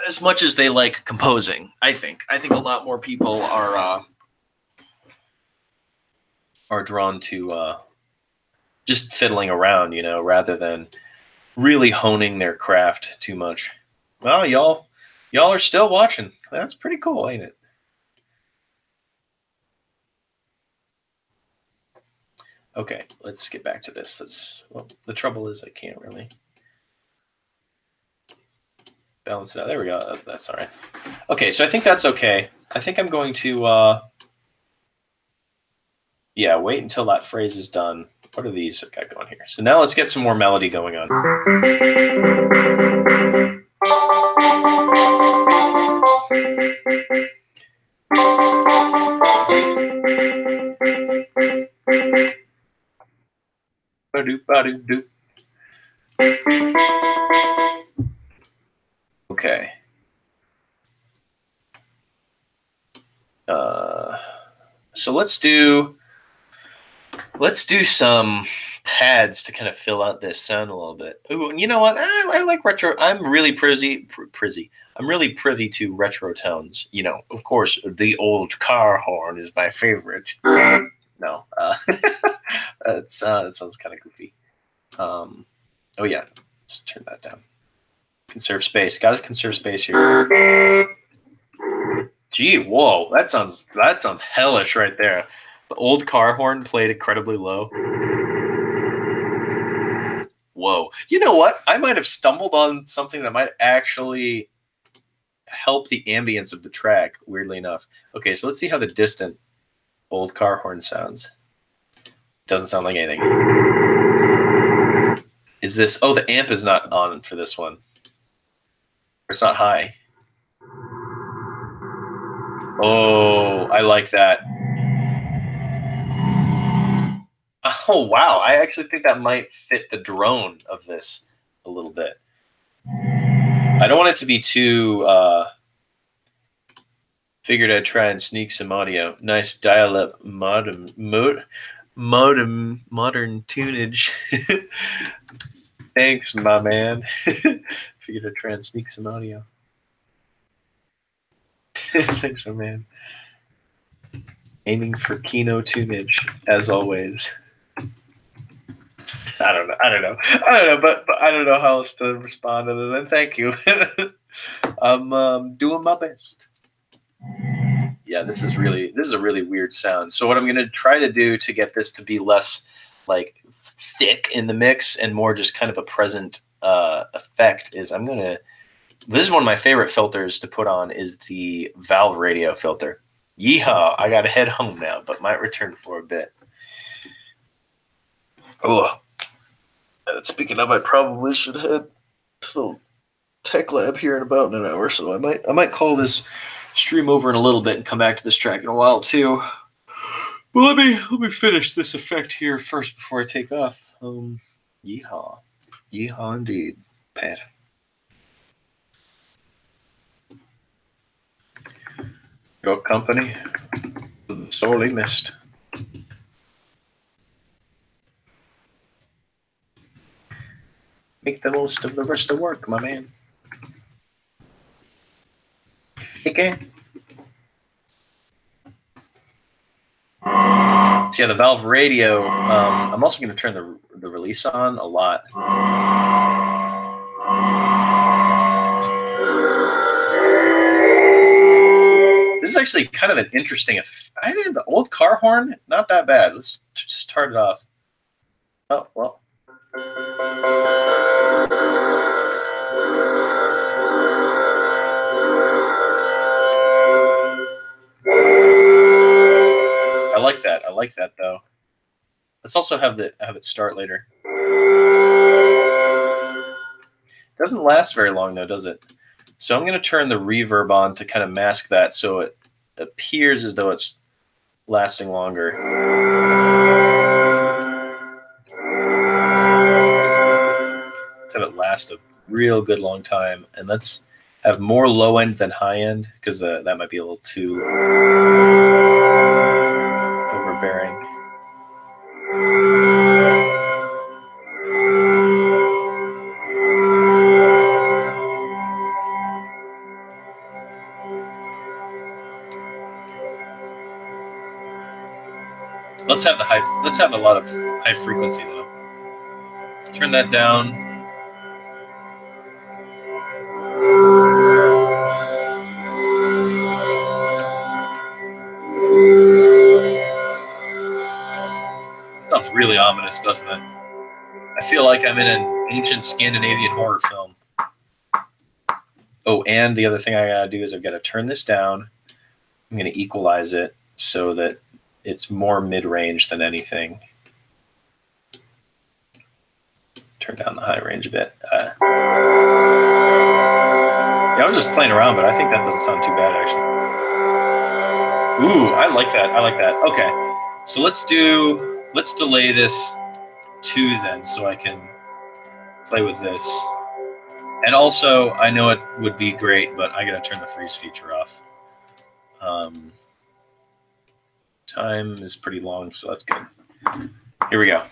A: as much as they like composing. I think a lot more people are drawn to just fiddling around, you know, rather than really honing their craft too much. Well, y'all are still watching. That's pretty cool, ain't it? Okay, let's get back to this. Well, the trouble is I can't really balance it out. There we go. That's all right. Okay, so I think that's okay. I think I'm going to, yeah, wait until that phrase is done. What are these I've got going here? So now let's get some more melody going on. Okay. So let's do some pads to kind of fill out this sound a little bit. Ooh, and you know what? I like retro. I'm really privy to retro tones. You know, of course, the old car horn is my favorite. No, that sounds kind of goofy. Oh yeah, let's turn that down. Conserve space. Got to conserve space here. Gee, whoa, that sounds hellish right there. The old car horn played incredibly low. Whoa. You know what? I might have stumbled on something that might actually help the ambience of the track, weirdly enough. Okay, so let's see how the distant old car horn sounds. Doesn't sound like anything. Is this... Oh, the amp is not on for this one. It's not high. Oh, I like that. Oh, wow. I actually think that might fit the drone of this a little bit. I don't want it to be too... figured I'd try and sneak some audio. Nice dial-up modern tunage. Thanks, my man. Figured I'd try and sneak some audio. Thanks, my man. Aiming for Kino tunage, as always. I don't know. But I don't know how else to respond other than thank you. I'm doing my best. Yeah, this is a really weird sound. So what I'm gonna try to do to get this to be less like thick in the mix and more just kind of a present effect is this is one of my favorite filters to put on is the Valve Radio filter. Yeehaw! I gotta head home now, but might return for a bit. Oh, speaking of, I probably should head to the tech lab here in about an hour, so I might call this stream over in a little bit and come back to this track in a while too. But let me finish this effect here first before I take off. Yeehaw, yeehaw indeed, Pat. Your company sorely missed. Make the most of the rest of work, my man. Okay. So yeah, the Valve Radio. I'm also going to turn the release on a lot. This is actually kind of an interesting. I mean, the old car horn, not that bad. Let's just start it off. Oh well. I like that though. Let's also have it start later. Doesn't last very long though, does it? So I'm going to turn the reverb on to kind of mask that so it appears as though it's lasting longer. Let's have it last a real good long time, and let's have more low end than high end because that might be a little too overbearing. Let's have a lot of high frequency though. Turn that down. It sounds really ominous, doesn't it? I feel like I'm in an ancient Scandinavian horror film. Oh, and the other thing I gotta do is I've got to turn this down. I'm gonna equalize it so that it's more mid-range than anything. Turn down the high range a bit. Yeah, I was just playing around, but I think that doesn't sound too bad, actually. Ooh, I like that. I like that. Okay, so let's delay this 2 then, so I can play with this. And also, I know it would be great, but I gotta turn the freeze feature off. Time is pretty long, so that's good. Here we go.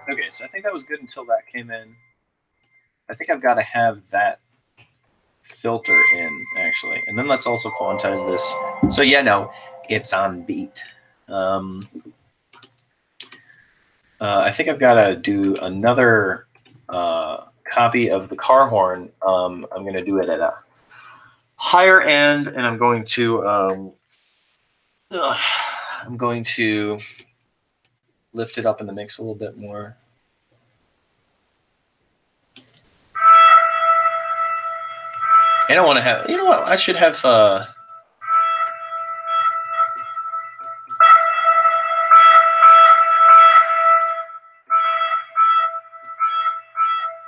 A: Okay, so I think that was good until that came in. I think I've got to have that filter in, actually. And then let's also quantize this. So yeah, no, it's on beat. I think I've got to do another copy of the car horn. I'm going to do it at a higher end, and I'm going to I'm going to lift it up in the mix a little bit more. And I want to have, you know what, I should have, I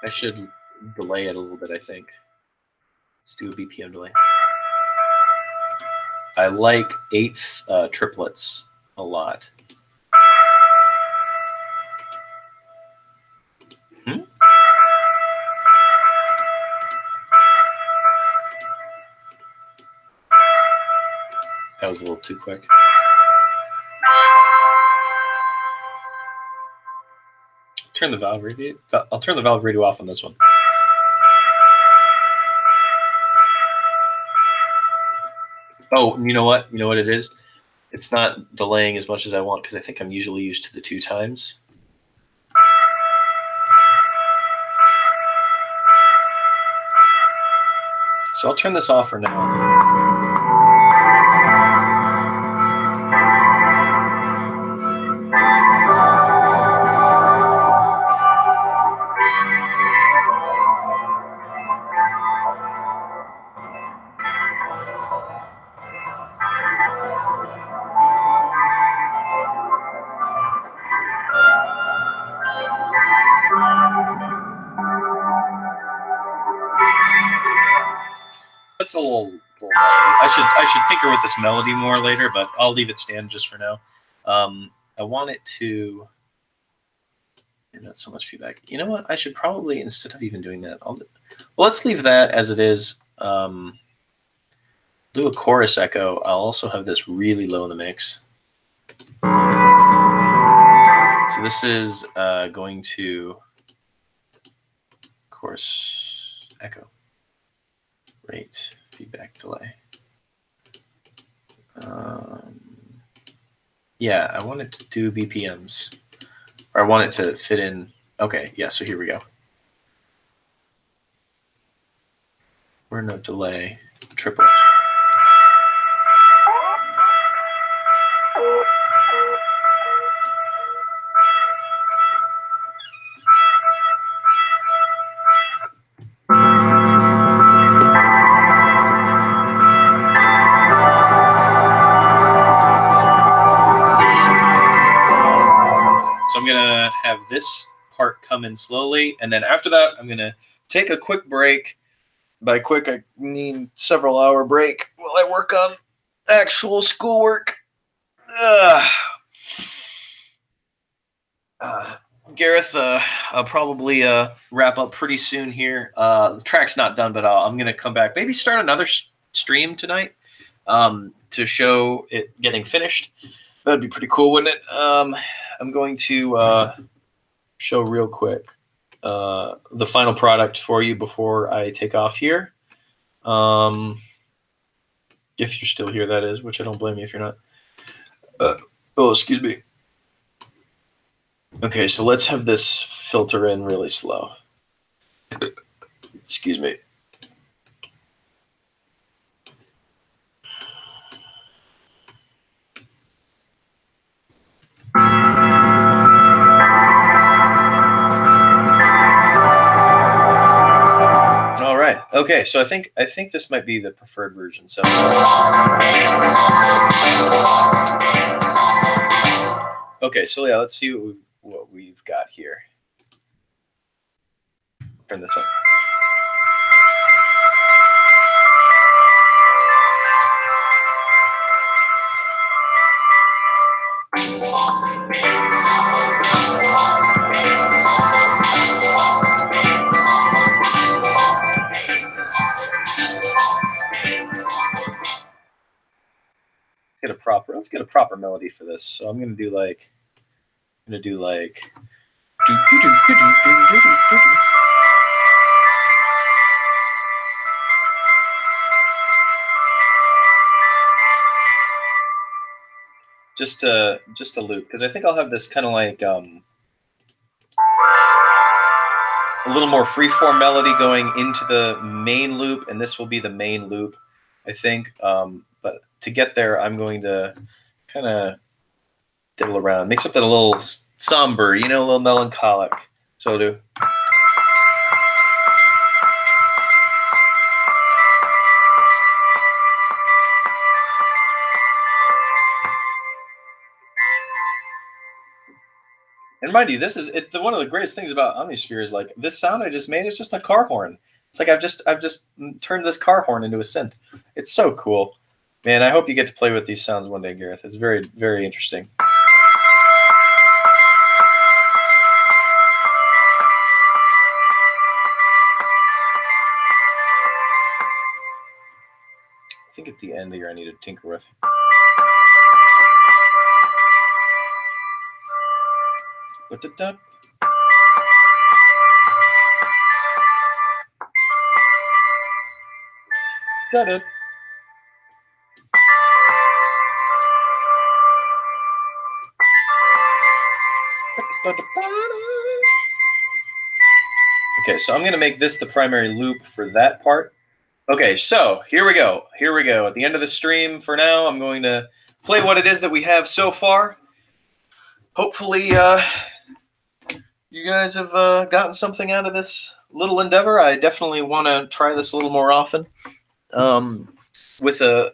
A: should delay it a little bit, I think. Let's do a BPM delay. I like 8th triplets a lot. That was a little too quick. Turn the valve radio. I'll turn the valve radio off on this one. Oh, you know what? You know what it is? It's not delaying as much as I want because I think I'm usually used to the 2 times. So I'll turn this off for now. That's a little melody. I should tinker with this melody more later, but I'll leave it stand just for now. I want it to, not so much feedback. You know what? I should probably, instead of even doing that, well, let's leave that as it is. Do a chorus echo. I'll also have this really low in the mix. So this is going to chorus echo. Rate, feedback, delay. Yeah, I want it to do BPMs. Or I want it to fit in. Okay, yeah, so here we go. We're no delay, triple. So I'm going to have this part come in slowly, and then after that, I'm going to take a quick break. By quick, I mean several-hour break while I work on actual schoolwork. Gareth, I'll probably wrap up pretty soon here. The track's not done, but I'm going to come back. Maybe start another stream tonight to show it getting finished. That'd be pretty cool, wouldn't it? I'm going to show real quick the final product for you before I take off here. If you're still here, that is, which I don't blame you if you're not. Oh, excuse me. Okay, so let's have this filter in really slow. Excuse me. All right. Okay, so I think this might be the preferred version. So okay, so yeah, let's see what we've got here. Turn this up. Let's get a proper melody for this. So I'm gonna do like just a loop, because I think I'll have this kind of like a little more freeform melody going into the main loop, and this will be the main loop, I think. But to get there, I'm going to kind of diddle around, make something a little somber, you know, a little melancholic. So I'll do. And mind you, this is one of the greatest things about Omnisphere is like this sound I just made is just a car horn. It's like I've just turned this car horn into a synth. It's so cool, man. I hope you get to play with these sounds one day, Gareth. It's very, very interesting. I think at the end here I need to tinker with. Da-da-da. Da-da. Okay, so I'm going to make this the primary loop for that part. Okay, so here we go. Here we go. At the end of the stream for now, I'm going to play what it is that we have so far. Hopefully, you guys have gotten something out of this little endeavor. I definitely want to try this a little more often with a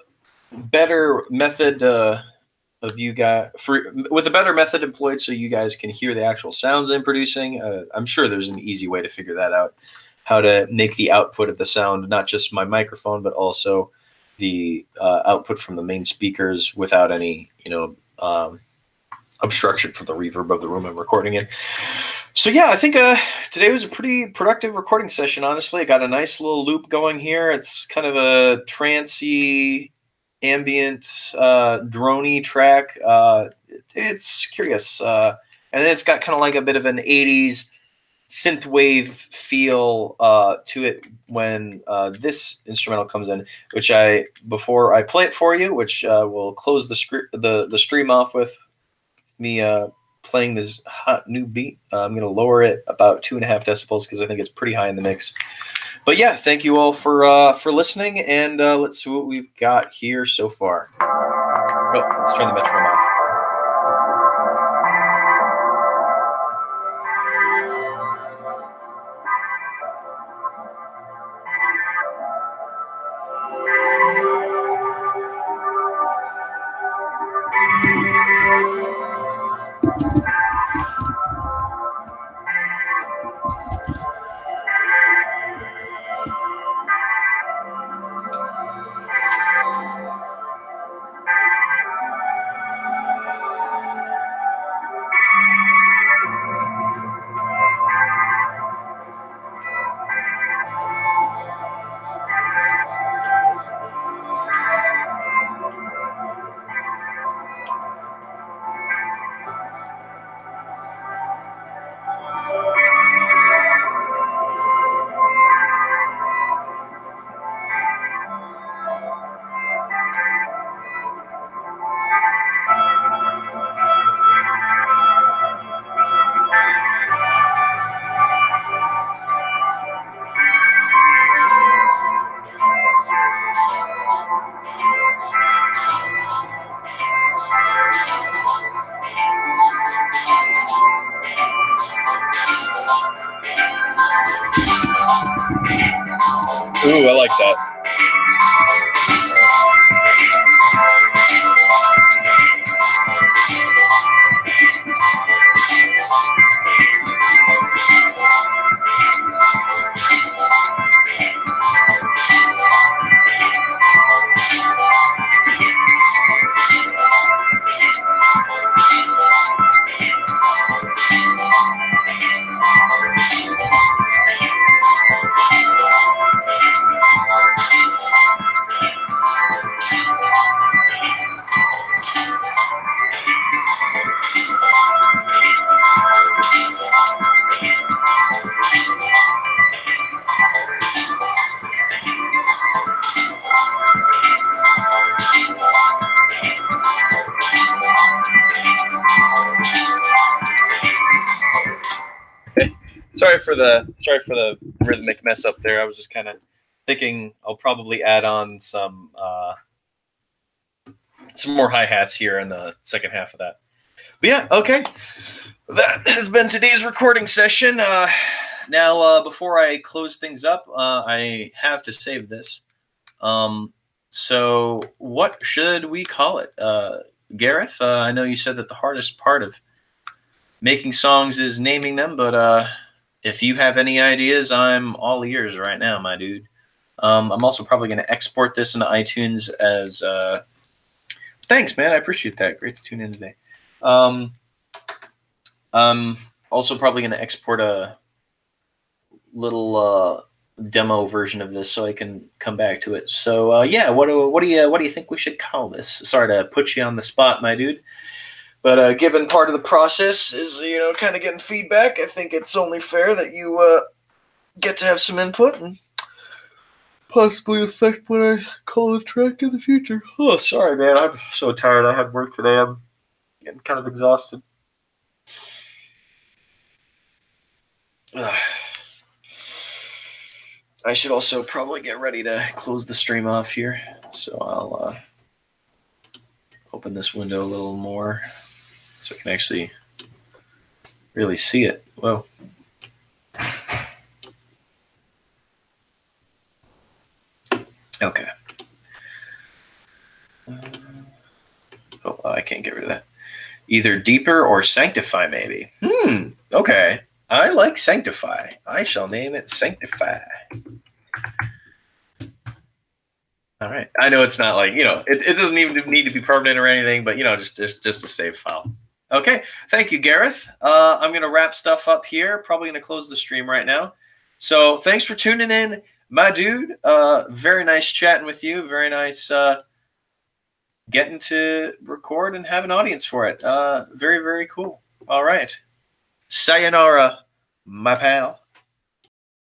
A: better method of you guys with a better method employed, so you guys can hear the actual sounds I'm producing. I'm sure there's an easy way to figure that out. How to make the output of the sound not just my microphone, but also the output from the main speakers without any, obstruction from the reverb of the room I'm recording in. So yeah, I think today was a pretty productive recording session, honestly. I got a nice little loop going here. It's kind of a trancey, ambient, droney track. It's curious. And then it's got kind of like a bit of an 80s synthwave feel to it when this instrumental comes in, which before I play it for you, which will close the stream off with me playing this hot new beat. I'm going to lower it about 2.5 decibels because I think it's pretty high in the mix. But yeah, thank you all for listening, and let's see what we've got here so far. Oh, let's turn the metronome off. Ooh, I like that. Sorry for the rhythmic mess up there. I was just kind of thinking I'll probably add on some some more hi-hats here in the second half of that. But yeah, okay. That has been today's recording session. Now, before I close things up, I have to save this. So what should we call it? Gareth, I know you said that the hardest part of making songs is naming them, but if you have any ideas, I'm all ears right now, my dude. I'm also probably going to export this into iTunes as... thanks, man. I appreciate that. Great to tune in today. I'm also probably going to export a little demo version of this so I can come back to it. So yeah, what do you think we should call this? Sorry to put you on the spot, my dude. But given part of the process is kind of getting feedback, I think it's only fair that you get to have some input and possibly affect what I call a track in the future. Oh, sorry, man. I'm so tired. I had work today. I'm getting kind of exhausted. I should also probably get ready to close the stream off here. So I'll open this window a little more so I can actually really see it. Whoa. Okay. Oh, I can't get rid of that. Either deeper or sanctify, maybe. Okay. I like sanctify. I shall name it sanctify. All right. I know it's not like, it doesn't even need to be permanent or anything, but, just a save file. Okay. Thank you, Gareth. I'm going to wrap stuff up here. Probably going to close the stream right now. So thanks for tuning in, my dude. Very nice chatting with you. Very nice getting to record and have an audience for it. Very, very cool. All right. Sayonara, my pal.